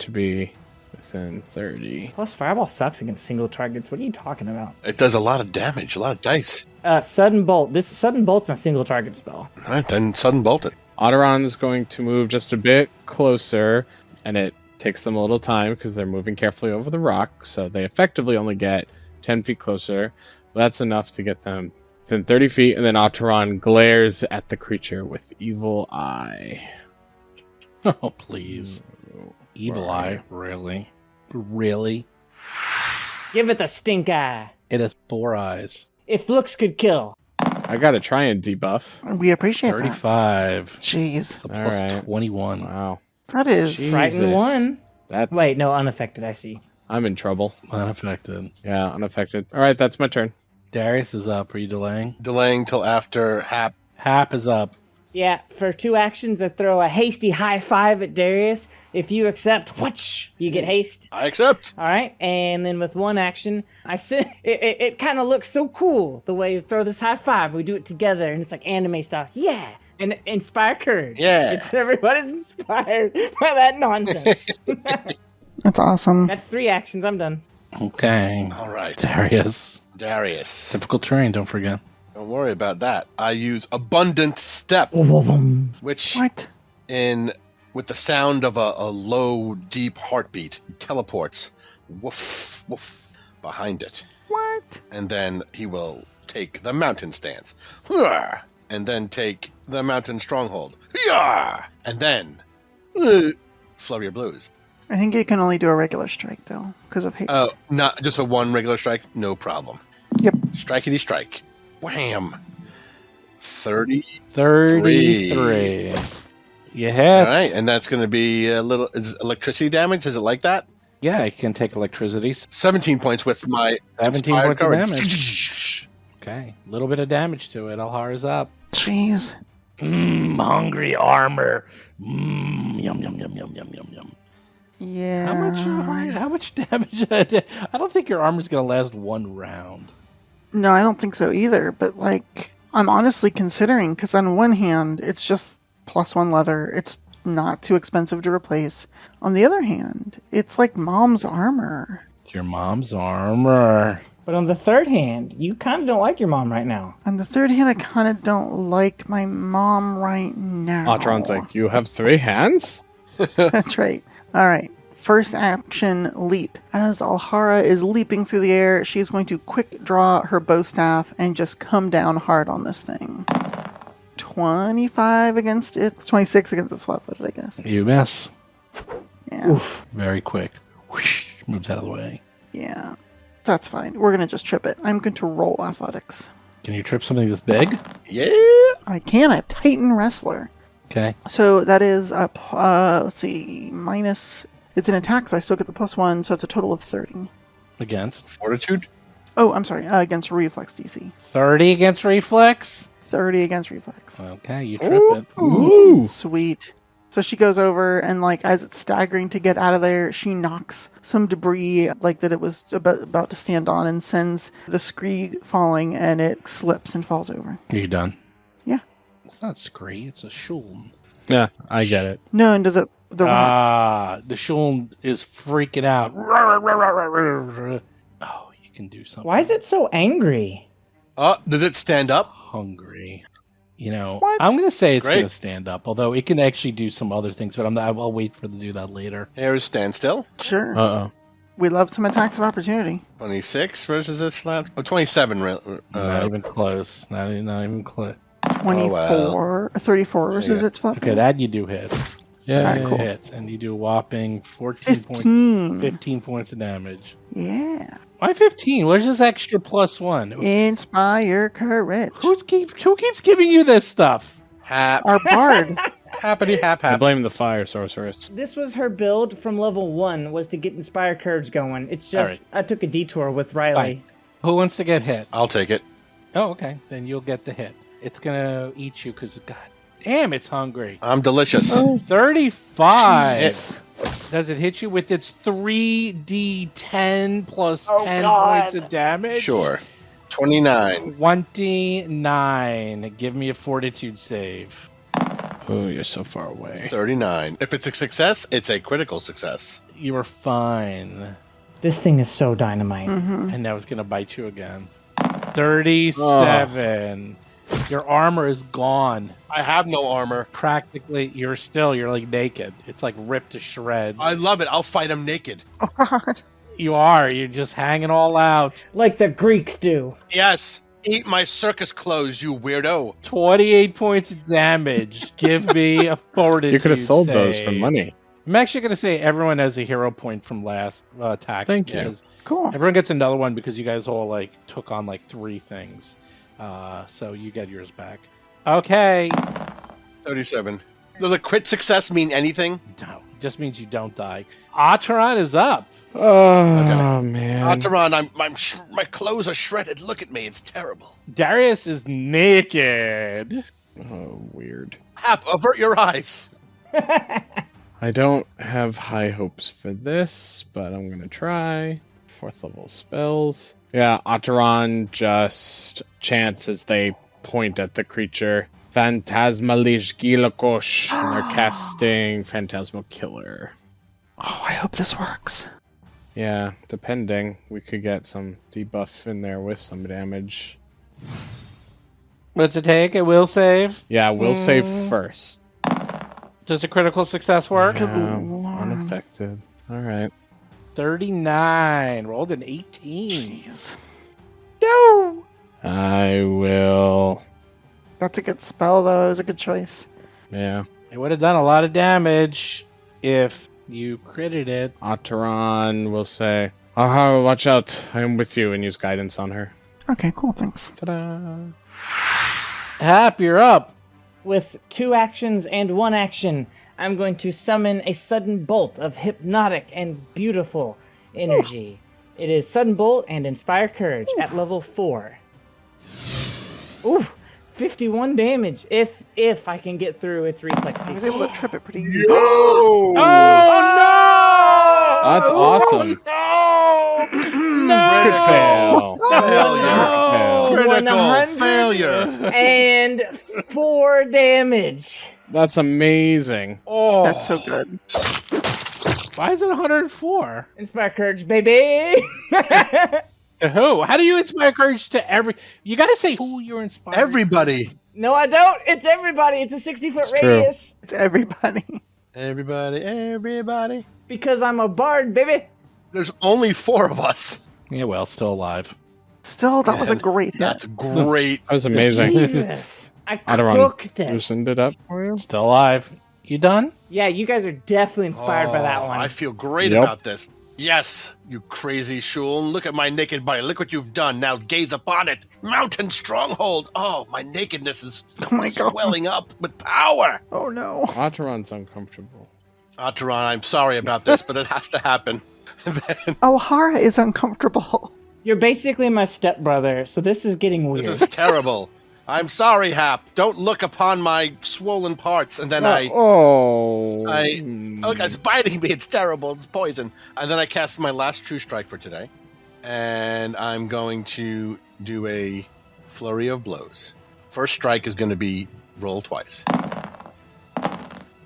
to be within 30.
Plus, fireball sucks against single targets. What are you talking about?
It does a lot of damage, a lot of dice.
Sudden bolt. This sudden bolt's my single target spell.
All right, then sudden bolt it.
Adoran's going to move just a bit closer, and it takes them a little time because they're moving carefully over the rock, so they effectively only get 10 feet closer. But that's enough to get them within 30 feet, and then Adoran glares at the creature with evil eye.
Oh, please. Evil eye, really? Really?
Give it the stink eye.
It has 4 eyes.
If looks could kill.
I gotta try and debuff.
We appreciate that.
35.
Jeez.
It's a plus
All right.
21.
Wow.
That is.
Jeez.
Frighten
Jesus.
1.
That
Wait, no, unaffected, I see.
I'm in trouble.
Unaffected.
Yeah, unaffected. All right, that's my turn.
Darius is up. Are you delaying?
Delaying till after Hap.
Hap is up.
Yeah, for 2 actions, I throw a hasty high five at Darius. If you accept, whoosh, you get haste.
I accept.
All right, and then with 1 action, I sit. It kind of looks so cool the way you throw this high five. We do it together, and it's like anime style. Yeah, and inspire courage.
Yeah.
It's everybody's inspired by that nonsense.
That's awesome.
That's 3 actions. I'm done.
Okay.
All right.
Darius.
Typical
terrain, don't forget.
Don't worry about that. I use Abundant Step, which
What?
with the sound of a low, deep heartbeat, teleports woof, woof, behind it.
What?
And then he will take the mountain stance. And then take the mountain stronghold. And then Flurry of Blows.
I think it can only do a regular strike, though, because of haste.
Oh, not just a 1 regular strike? No problem.
Yep.
Strikety strike. Wham! 33.
33. You hit.
All right, and that's going to be a little is electricity damage. Is it like that?
Yeah, you can take electricity.
17 points with my
17
inspired
points of
courage.
damage. Okay, a little bit of damage to it. Alhara's up.
Jeez.
Hungry armor. Yum, yum, yum, yum, yum, yum, yum.
Yeah.
How much damage? I don't think your armor's going to last 1 round.
No, I don't think so either. But, like, I'm honestly considering, because on one hand, it's just +1 leather. It's not too expensive to replace. On the other hand, it's like mom's armor.
It's your mom's armor.
But on the third hand, you kind of don't like your mom right now.
On the third hand, I kind of don't like my mom right now.
Atron's like, you have 3 hands?
That's right. All right. First action, leap. As Alhara is leaping through the air, she's going to quick draw her bow staff and just come down hard on this thing. 25 against it. 26 against its flat-footed, I guess.
You miss.
Yeah.
Oof.
Very quick. Whoosh, moves out of the way.
Yeah. That's fine. We're going to just trip it. I'm going to roll athletics.
Can you trip something this big?
Yeah.
I can. I have Titan Wrestler.
Okay.
So that is up, let's see, minus... It's an attack, so I still get the +1, so it's a total of 30.
Against?
Fortitude.
Oh, I'm sorry, against Reflex DC.
30 against reflex?
30 against Reflex.
Okay, you trip it.
Ooh.
Sweet. So she goes over, and, like, as it's staggering to get out of there, she knocks some debris, like, that it was about to stand on, and sends the scree falling, and it slips and falls over.
Are you done?
Yeah.
It's not scree, it's a shulm.
Yeah, I get it.
No, into the rock.
The shulm is freaking out. Oh, you can do something.
Why is it so angry?
Does it stand up?
Hungry? You know,
What?
I'm going to say it's
Great.
going to stand up, although it can actually do some other things, but I'll wait for it to do that later.
Here is standstill.
Sure.
Uh-oh.
We love some attacks of opportunity.
26 versus this flat. Oh, 27.
Not even close. Not even close.
24,
well.
34 versus
Yeah.
its flat.
Okay, that you do hit.
Yeah,
Alright,
yeah,
cool.
Hits, and you do a whopping 14 points.
15.
15 points of damage.
Yeah.
Why 15? Where's this extra +1?
Inspire courage.
Who keeps giving you this stuff?
Our bard.
Happity hap
I
hap.
blame the fire sorceress.
This was her build from level 1, was to get Inspire Courage going. It's just,
Alright.
I took a detour with Riley.
Fine. Who wants to get hit?
I'll take it.
Oh, okay. Then you'll get the hit. It's gonna eat you because, god damn, it's hungry.
I'm delicious.
35. Does it hit you with its 3d10 plus
Oh,
10
God.
points of damage?
Sure. 29.
29. Give me a fortitude save.
Oh, you're so far away.
39. If it's a success, it's a critical success.
You are fine.
This thing is so dynamite.
Mm-hmm.
And now it's going to bite you again. 37. Your armor is gone.
I have no armor.
Practically, you're like naked. It's like ripped to shreds.
I love it. I'll fight him naked.
Oh, God.
You're just hanging all out.
Like the Greeks do.
Yes. Eat my circus clothes, you weirdo.
28 points of damage. Give me a fortitude
You could have sold those for
save.
money.
I'm actually going to say everyone has a hero point from last attack.
Thank you.
because
Cool.
Everyone gets another one because you guys all took on 3 things. So you get yours back. Okay.
37. Does a crit success mean anything?
No, it just means you don't die. Atron is up.
Oh, man.
Ataran, my clothes are shredded. Look at me. It's terrible.
Darius is naked.
Oh, weird.
Hap, avert your eyes.
I don't have high hopes for this, but I'm gonna try. 4th level spells. Yeah, Ataran just chants as they point at the creature. Phantasmalish Gilakosh. And they're casting Phantasmal Killer.
Oh, I hope this works.
Yeah, depending. We could get some debuff in there with some damage.
What's it take? It will save.
Yeah, we'll save first.
Does a critical success work?
Good
Yeah,
lord.
unaffected. Alright.
39. Rolled an 18.
Jeez.
No!
I will...
That's a good spell, though. It was a good choice.
Yeah.
It would have done a lot of damage if you critted it.
Ataran will say, Aha, watch out. I am with you, and use guidance on her.
Okay, cool. Thanks.
Ta-da!
Hap, you're up.
With 2 actions and 1 action, I'm going to summon a sudden bolt of hypnotic and beautiful energy. It is Sudden Bolt and Inspire Courage at level 4. Ooh, 51 damage if I can get through its reflex
I was
DC.
able to trip it pretty easy.
Oh, no!
That's awesome.
No!
Crit fail.
Failure. Critical
100
failure.
And 4 damage.
That's amazing.
Oh,
That's so good.
Why is it 104?
Inspire Courage, baby!
To who? How do you inspire courage to every... You gotta say who you're inspiring.
everybody.
No, I don't. It's everybody. It's a 60-foot
It's true.
radius.
It's everybody.
Everybody.
Because I'm a bard, baby.
There's only 4 of us.
Yeah, well, still alive.
Still, that was a
Man,
great hit.
That's great.
That was amazing.
Jesus. I
Ataran
cooked it.
loosened it up for you.
Still alive. You done?
Yeah, you guys are definitely inspired by that
Oh,
one.
I feel great
Yep.
about this. Yes, you crazy shul. Look at my naked body. Look what you've done. Now gaze upon it. Mountain stronghold. Oh, my nakedness is
Oh my god.
swelling up with power.
Oh no.
Ataran's uncomfortable.
Ataran, I'm sorry about this, but it has to happen. And then,
O'Hara is uncomfortable.
You're basically my stepbrother, so this is getting weird.
this is terrible. I'm sorry, Hap. Don't look upon my swollen parts. And then look, it's biting me. It's terrible. It's poison. And then I cast my last True Strike for today. And I'm going to do a flurry of blows. First strike is going to be roll twice.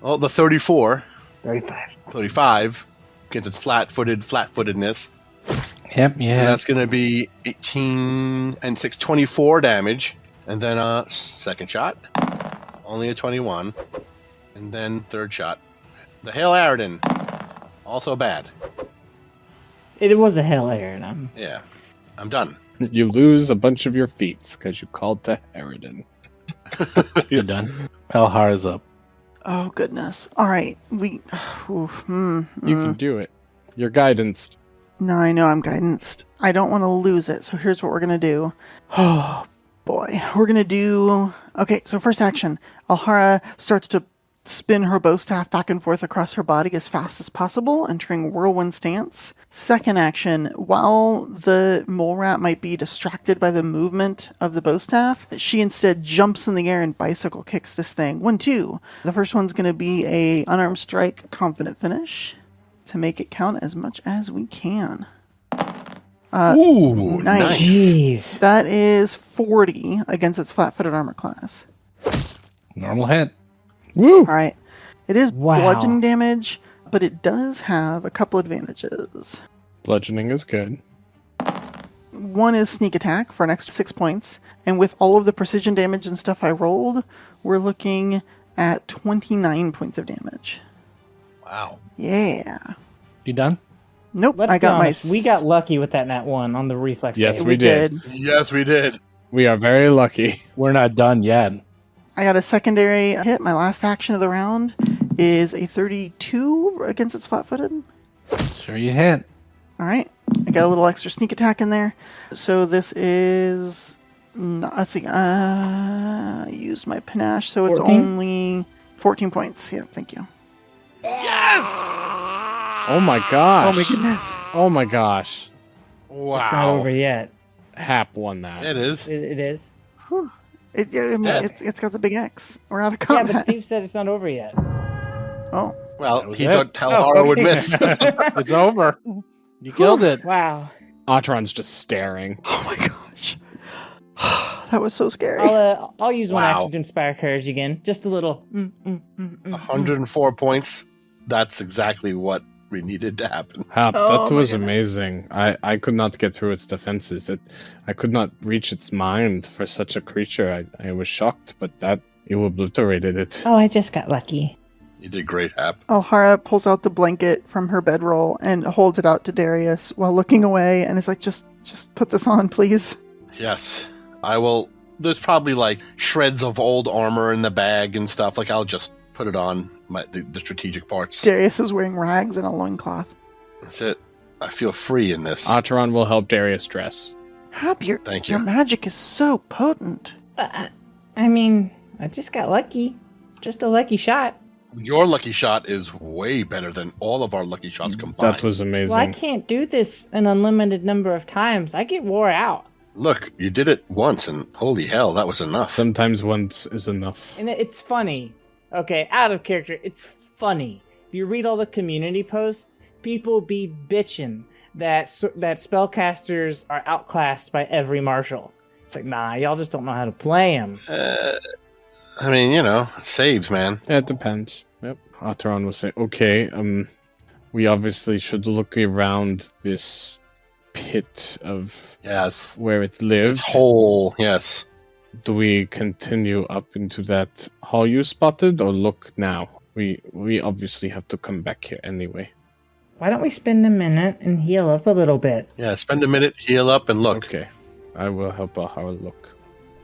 Oh, the 34.
35.
35. Against its flat-footedness.
Yep,
And
yeah.
that's going to be 18 and 6, 24 damage. And then a second shot. Only a 21. And then third shot. The Hail Aridin. Also bad.
It was a hell Aaron.
Yeah. I'm done.
You lose a bunch of your feats because you called to Harridan.
You're done. Elhara's up.
Oh goodness. All right. We.
You can do it. You're guidanced.
No, I know I'm guidanced. I don't want to lose it. So here's what we're gonna do. Oh boy, we're gonna do. Okay. So first action, Alhara starts to spin her bow staff back and forth across her body as fast as possible, entering whirlwind stance. Second action, while the mole rat might be distracted by the movement of the bow staff, she instead jumps in the air and bicycle kicks this thing. 1-2. The first one's going to be a unarmed strike, confident finish to make it count as much as we can.
Ooh,
nice.
Jeez.
That is 40 against its flat-footed armor class.
Normal hit.
Woo!
All right. It is
Wow.
bludgeoning damage, but it does have a couple advantages.
Bludgeoning is good.
One is sneak attack for an extra 6 points, and with all of the precision damage and stuff I rolled, we're looking at 29 points of damage.
Wow.
Yeah.
You done?
Nope,
Let's
I got
be
my...
honest, we got lucky with that nat 1 on the reflex
Yes,
save.
we did.
Yes, we did.
We are very lucky.
We're not done yet.
I got a secondary hit. My last action of the round is a 32 against its flat-footed.
Sure you hit.
All right. I got a little extra sneak attack in there. So this is... let's see. I used my panache, so it's
14?
only 14 points. Yeah, thank you.
Yes!
Oh my gosh.
Oh my goodness.
Oh my gosh.
Wow.
It's not over yet.
Hap won that.
It is.
It is.
Whew. It's got the big X. We're out of
Yeah,
combat.
but Steve said it's not over yet.
Oh.
Well, he
it.
thought Hara would miss.
It's over. You killed it.
Wow.
Atron's just staring.
Oh my gosh. That was so scary.
I'll use one
Wow.
action to inspire courage again. Just a little.
104 points. That's exactly what we needed to happen.
Hap,
Oh
that
my
was
goodness.
amazing. I could not get through its defenses. I could not reach its mind for such a creature. I was shocked, but that you obliterated it.
Oh, I just got lucky.
You did great, Hap.
Alhara pulls out the blanket from her bedroll and holds it out to Darius while looking away and is like, just put this on, please.
Yes, I will. There's probably like shreds of old armor in the bag and stuff. Like, I'll just put it on the strategic parts.
Darius is wearing rags and a loincloth.
That's it. I feel free in this.
Atron will help Darius dress.
Hap,
Thank
your
you.
magic is so potent.
I mean, I just got lucky. Just a lucky shot.
Your lucky shot is way better than all of our lucky shots combined.
That was amazing.
Well, I can't do this an unlimited number of times. I get wore out.
Look, you did it once, and holy hell, that was enough.
Sometimes once is enough.
And it's funny. Okay, out of character, it's funny. If you read all the community posts, people be bitching that spellcasters are outclassed by every martial. It's like, nah, y'all just don't know how to play them.
I mean, saves, man.
Yeah, it depends. Yep. Atron will say, okay, we obviously should look around this pit of
Yes.
where it lives.
It's whole, yes.
Do we continue up into that hall you spotted, or look now? We obviously have to come back here anyway.
Why don't we spend a minute and heal up a little bit?
Yeah, spend a minute, heal up, and look.
Okay. I will help Ahara look.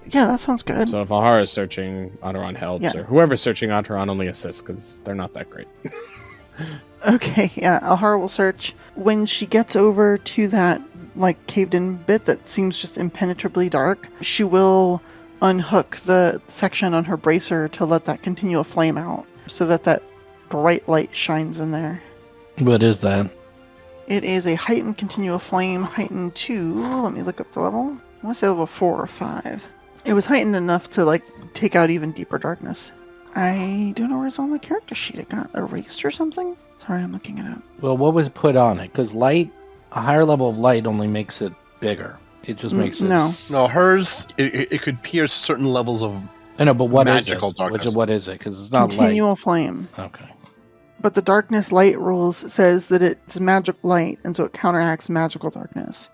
Yeah, that sounds good.
So if Ahara is searching, Atron helps,
Yeah.
or whoever's searching, Atron only assists, because they're not that great.
Okay, yeah, Alhara will search. When she gets over to that, caved-in bit that seems just impenetrably dark, she will unhook the section on her bracer to let that continual flame out, so that bright light shines in there.
What is that?
It is a heightened continual flame, heightened to, let me look up the level. I want to say level 4 or 5. It was heightened enough to, take out even deeper darkness. I don't know where it's on the character sheet. It got erased or something? Sorry, I'm looking it up.
Well, what was put on it? Because light, a higher level of light only makes it bigger. It just makes it...
no.
No, hers, it could pierce certain levels of...
I know, but what is
Magical
it?
darkness.
What is it? Because it's not
Continual flame.
light. Okay.
But the darkness light rules says that it's magic light, and so it counteracts magical darkness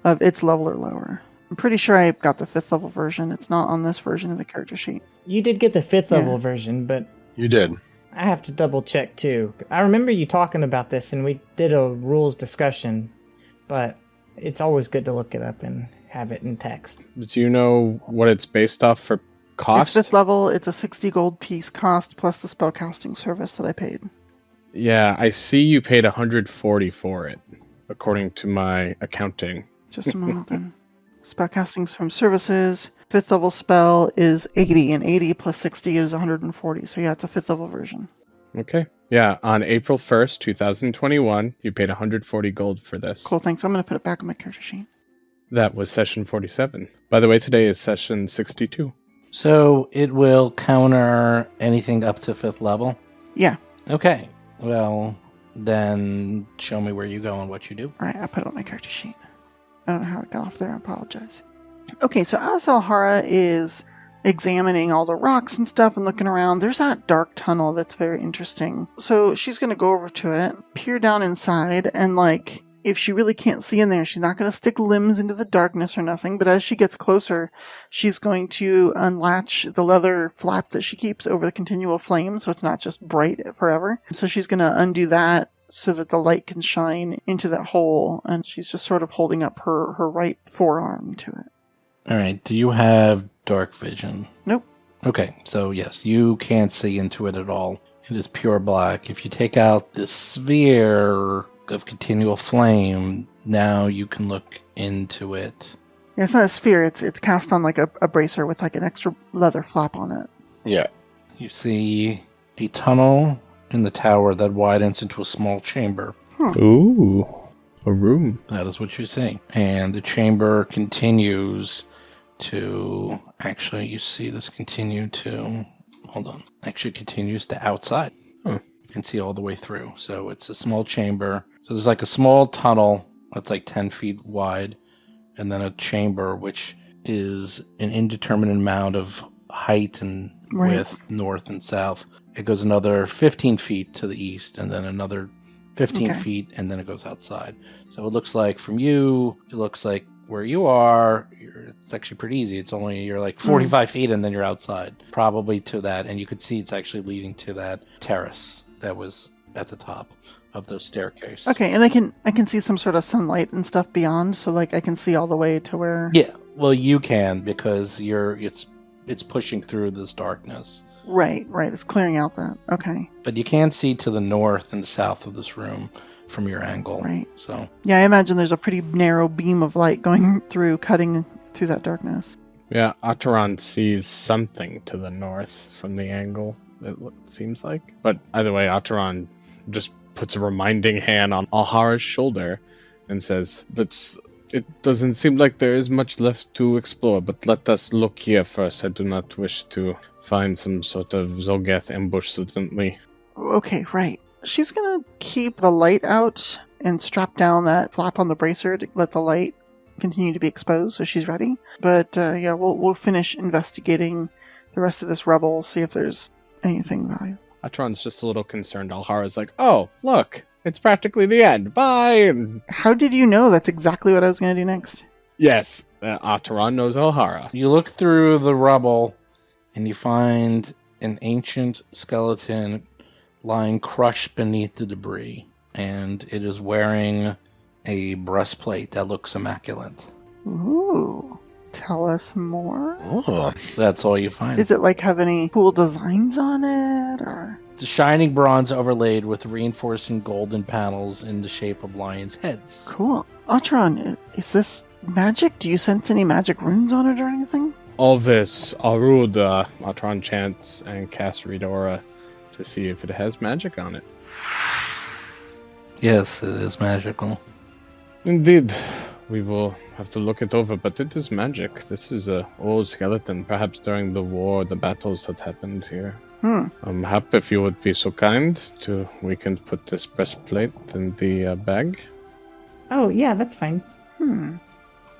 of its level or lower. I'm pretty sure I got the 5th level version. It's not on this version of the character sheet.
You did get the 5th
Yeah.
level version, but
You did.
I have to double check too. I remember you talking about this and we did a rules discussion, but it's always good to look it up and have it in text.
Do you know what it's based off for cost?
It's 5th level. It's a 60 gold piece cost plus the spellcasting service that I paid.
Yeah, I see you paid 140 for it, according to my accounting.
Just a moment then. Spellcasting from services. 5th level spell is 80, and 80 plus 60 is 140. So yeah, it's a 5th level version.
Okay. Yeah, on April 1st, 2021, you paid 140 gold for this.
Cool, thanks. I'm going to put it back on my character sheet.
That was session 47. By the way, today is session 62.
So it will counter anything up to 5th level?
Yeah.
Okay. Well, then show me where you go and what you do.
Alright, I put it on my character sheet. I don't know how it got off there. I apologize. Okay, so as Alhara is examining all the rocks and stuff and looking around, there's that dark tunnel that's very interesting. So she's going to go over to it, peer down inside, and if she really can't see in there, she's not going to stick limbs into the darkness or nothing, but as she gets closer, she's going to unlatch the leather flap that she keeps over the continual flame, so it's not just bright forever. So she's going to undo that so that the light can shine into that hole, and she's just sort of holding up her right forearm to it.
Alright, do you have dark vision?
Nope.
Okay, so yes, you can't see into it at all. It is pure black. If you take out this sphere of continual flame, now you can look into it.
Yeah, it's not a sphere, it's cast on a bracer with an extra leather flap on it.
Yeah.
You see a tunnel in the tower that widens into a small chamber.
Ooh, a room.
That is what you see. And the chamber continues to... Actually, you see this continue to... Hold on. Actually continues to outside.
Huh.
You can see all the way through. So it's a small chamber. So there's like a small tunnel that's like 10 feet wide, and then a chamber which is an indeterminate amount of height and width, north and south. It goes another 15 feet to the east, and then another 15 feet, and then it goes outside. So it looks like from you, it looks like where you are, it's actually pretty easy. It's only, you're like 45 feet, and then you're outside. Probably to that, and you could see it's actually leading to that terrace that was at the top of those staircase.
Okay, and I can see some sort of sunlight and stuff beyond, so like I can see all the way to where...
Yeah, well you can, because it's pushing through this darkness.
Right, it's clearing out that. Okay.
But you can see to the north and the south of this room from your angle.
Right.
So
yeah, I imagine there's a pretty narrow beam of light going through, cutting through that darkness.
Yeah, Ataran sees something to the north from the angle, it seems like. But either way, Ataran just puts a reminding hand on Alhara's shoulder and says, it doesn't seem like there is much left to explore, but let us look here first. I do not wish to find some sort of Zolgath ambush suddenly.
Okay, right. She's gonna keep the light out and strap down that flap on the bracer to let the light continue to be exposed, so she's ready. But yeah, we'll finish investigating the rest of this rubble, see if there's anything valuable.
Atron's just a little concerned. Alhara's like, oh, look, it's practically the end. Bye! And
how did you know that's exactly what I was going to do next?
yes, Ataran knows Alhara.
you look through the rubble and you find an ancient skeleton lying crushed beneath the debris. And it is wearing a breastplate that looks immaculate.
Ooh. Tell us more.
Oh,
That's all you find.
Is it like have any cool designs on it, or?
It's shining bronze overlaid with reinforcing golden panels in the shape of lions' heads.
Cool. Atron, is this magic? Do you sense any magic runes on it or anything?
Alvis, Arud, Atron chants and casts Read Aura to see if it has magic on it.
Yes, it is magical.
Indeed. We will have to look it over, but it is magic. This is an old skeleton, perhaps during the war, the battles that happened here. Hap, if you would be so kind we can put this breastplate in the bag.
Oh, yeah, that's fine.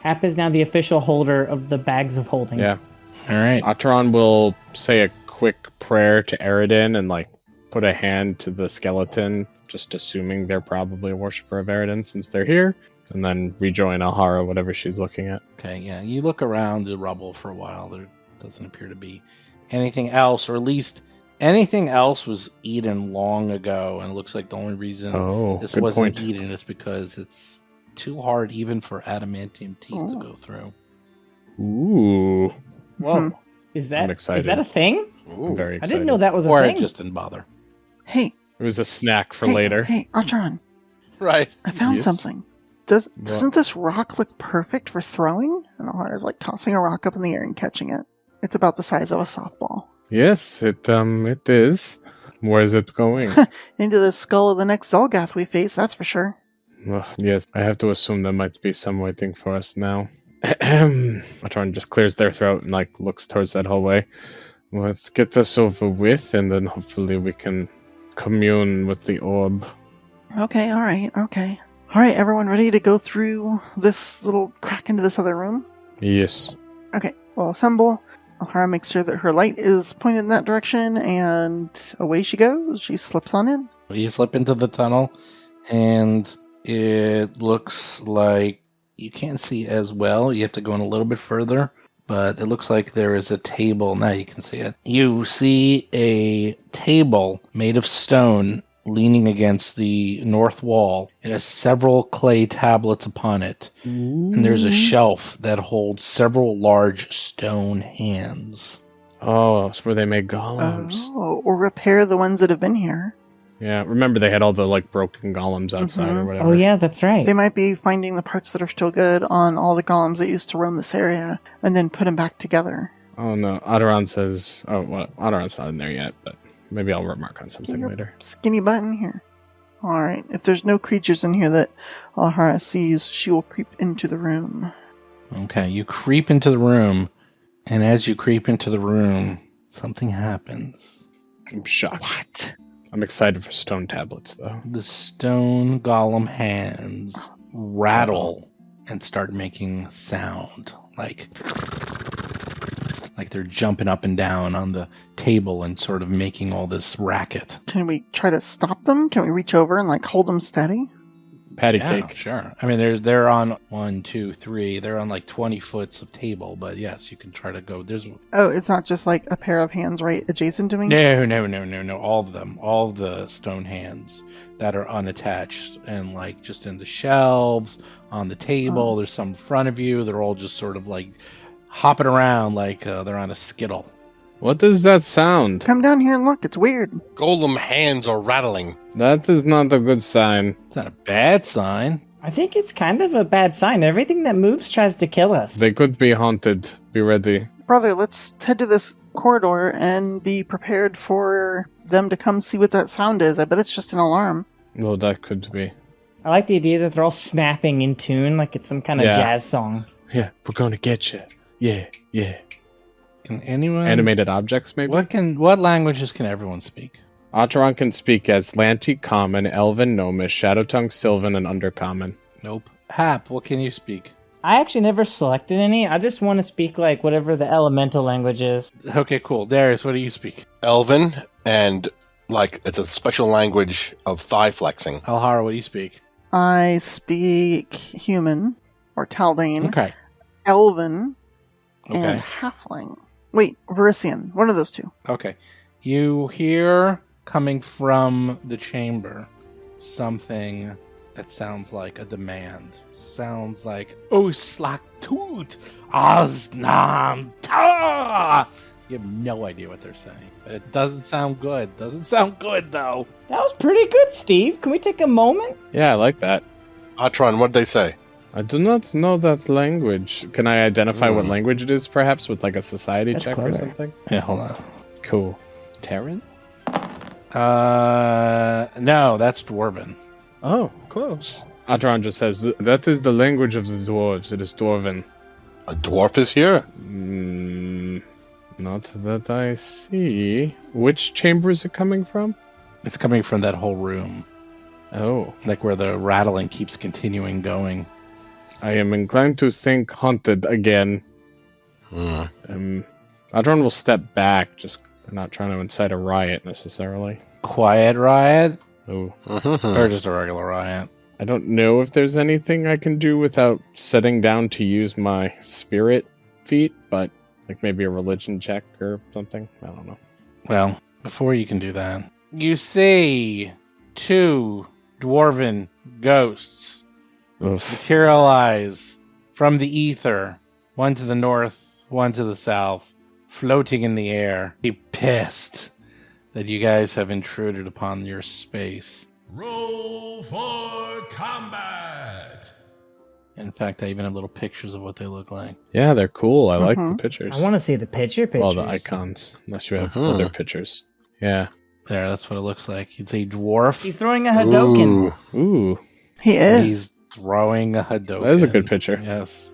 Hap is now the official holder of the bags of holding.
Yeah.
All right.
Atron will say a quick prayer to Eridan and put a hand to the skeleton, just assuming they're probably a worshiper of Eridan since they're here. And then rejoin Alhara, whatever she's looking at.
Okay, yeah. You look around the rubble for a while. There doesn't appear to be anything else, or at least anything else was eaten long ago. And it looks like the only reason this wasn't eaten is because it's too hard even for adamantium teeth to go through.
Ooh.
Whoa. Is
I'm
that
excited.
is that a thing?
I'm very excited.
I didn't know that was a
Or
thing.
it just didn't bother.
Hey.
It was a snack for later.
Hey, Atron.
right.
I found
Yes?
something. Doesn't this rock look perfect for throwing? And Alhara's tossing a rock up in the air and catching it. It's about the size of a softball.
Yes, it is. Where is it going?
Into the skull of the next Zolgath we face, that's for sure.
Yes, I have to assume there might be some waiting for us now. Atron just clears their throat and looks towards that hallway. Let's get this over with, and then hopefully we can commune with the orb.
Okay, alright. Alright, everyone ready to go through this little crack into this other room?
Yes.
Okay, well, assemble. Alhara makes sure that her light is pointed in that direction, and away she goes. She slips on in.
You slip into the tunnel, and it looks like you can't see as well. You have to go in a little bit further, but it looks like there is a table. Now you can see it. You see a table made of stone leaning against the north wall. It has several clay tablets upon it. And there's a shelf that holds several large stone hands.
Oh, it's where they make golems.
Oh, or repair the ones that have been here.
Yeah, remember they had all the broken golems outside or whatever.
Oh, yeah, that's right.
They might be finding the parts that are still good on all the golems that used to roam this area, and then put them back together.
Oh no, Ataran says... Oh, well, Ataran's not in there yet, but maybe I'll remark on something later.
Skinny button here. Alright, if there's no creatures in here that Alhara sees, she will creep into the room.
Okay, you creep into the room, and as you creep into the room, something happens.
I'm shocked. What? I'm excited for stone tablets, though.
The stone golem hands rattle and start making sound, like they're jumping up and down on the table and sort of making all this racket.
Can we try to stop them? Can we reach over and like hold them steady?
Patty
Yeah,
cake.
sure. I mean, they're on 1, 2, 3. They're on like 20 foot of table, but yes, you can try to go. There's
Oh, it's not just like a pair of hands right adjacent to me?
no. All of them, all of the stone hands that are unattached and like just in the shelves on the table. There's some in front of you. They're all just sort of like hopping around like they're on a skittle.
What does that sound?
Come down here and look. It's weird.
Golem hands are rattling.
That is not a good sign.
It's not a bad sign.
I think it's kind of a bad sign. Everything that moves tries to kill us.
They could be haunted. Be ready.
Brother, let's head to this corridor and be prepared for them to come see what that sound is. I bet it's just an alarm.
Well, that could be.
I like the idea that they're all snapping in tune like it's some kind of jazz song.
Yeah, we're gonna get you. Yeah.
Can anyone
Animated objects, maybe?
What languages can everyone speak?
Atron can speak as Lanti Common, Elven, Gnomish, Shadowtongue, Sylvan, and Undercommon.
Nope. Hap, what can you speak?
I actually never selected any. I just want to speak like whatever the elemental language is.
Okay, cool. Darius, what do you speak?
Elven, and like it's a special language of thigh flexing.
Alhara, what do you speak?
I speak human, or Taldane,
Okay.
Elven,
Okay.
and Halfling. Wait, Verisian. One of those two.
Okay. You hear coming from the chamber something that sounds like a demand. Sounds like Oslaktut Aznam Ta. You have no idea what they're saying, but it doesn't sound good. Doesn't sound good though.
That was pretty good, Steve. Can we take a moment?
Yeah, I like that.
Atron, what'd they say?
I do not know that language. Can I identify what language it is, perhaps, with like a society
That's
check or
clever.
something?
Yeah, hold on.
Cool. Terran?
No, that's Dwarven.
Oh, close. Atron just says, that is the language of the dwarves. It is Dwarven.
A dwarf is here?
Not that I see. Which chamber is it coming from?
It's coming from that whole room,
Oh.
like where the rattling keeps continuing going.
I am inclined to think haunted again. Atron will step back, just not trying to incite a riot necessarily.
Quiet riot,
Oh.
or just a regular riot?
I don't know if there's anything I can do without setting down to use my spirit feat, but like maybe a religion check or something. I don't know.
Well, before you can do that, you see 2 dwarven ghosts
Oof.
materialize from the ether, one to the north, one to the south, floating in the air. Be pissed that you guys have intruded upon your space.
Roll for combat!
In fact, I even have little pictures of what they look like.
Yeah, they're cool. I like the pictures.
I want to see the pictures.
Well, the icons, unless you have other pictures. Yeah.
There, that's what it looks like. It's a dwarf.
He's throwing a Hadoken.
Ooh.
He is.
He's throwing a Hadoken.
That is a good picture.
Yes.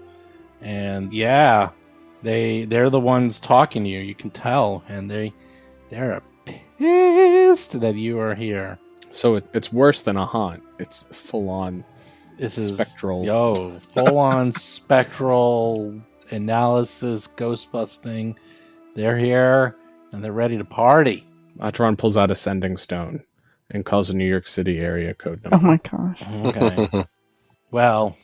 And yeah, they're the ones talking to you. You can tell, and they're pissed that you are here.
So it's worse than a haunt. It's full on
This is
spectral.
full on spectral analysis, ghost busting. They're here and they're ready to party.
Atron pulls out a sending stone and calls a New York City area code
Oh
number.
my gosh.
Okay. Well,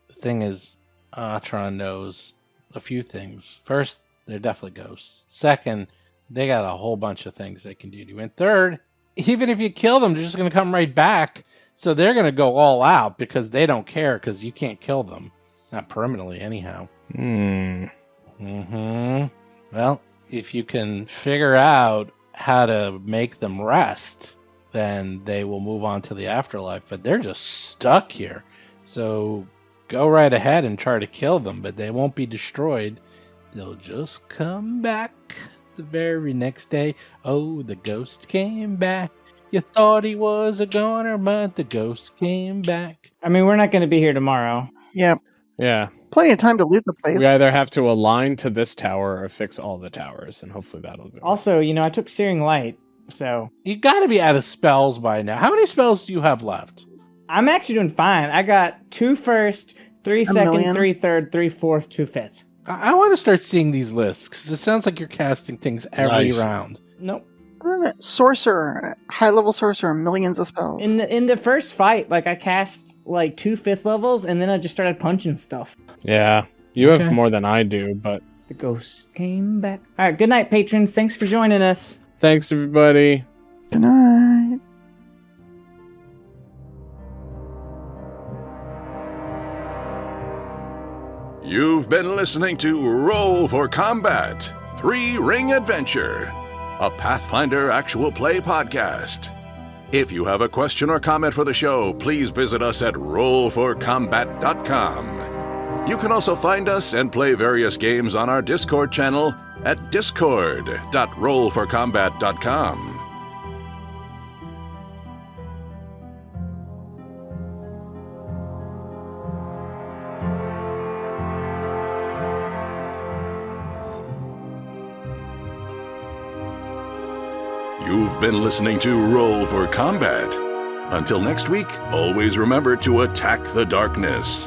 the thing is, Atron knows a few things. First, they're definitely ghosts. Second, they got a whole bunch of things they can do to you. And third, even if you kill them, they're just going to come right back. So they're going to go all out because they don't care because you can't kill them. Not permanently, anyhow. Well, if you can figure out how to make them rest, then they will move on to the afterlife. But they're just stuck here. So go right ahead and try to kill them, but they won't be destroyed. They'll just come back the very next day. Oh, the ghost came back. You thought he was a goner, but the ghost came back.
I mean, we're not going to be here tomorrow.
Yep.
Yeah.
Plenty of time to loot the place.
We either have to align to this tower or fix all the towers, and hopefully that'll do it.
Also, I took Searing Light, so
You got to be out of spells by now. How many spells do you have left?
I'm actually doing fine. I got 2 first, 3 second,
million.
3 third, 3 fourth, 2 fifth.
I want to start seeing these lists because it sounds like you're casting things every
Nice.
round.
Nope.
Sorcerer, high level sorcerer, millions of spells.
In the first fight, I cast 2 fifth levels, and then I just started punching stuff.
Yeah, you
Okay.
have more than I do, but
The ghost came back. All right, good night, patrons. Thanks for joining us.
thanks everybody.
Good night.
You've been listening to Roll for Combat 3-Ring Adventure, a Pathfinder actual play podcast. If you have a question or comment for the show, please visit us at rollforcombat.com. You can also find us and play various games on our Discord channel at discord.rollforcombat.com. You've been listening to Roll for Combat. Until next week, always remember to attack the darkness.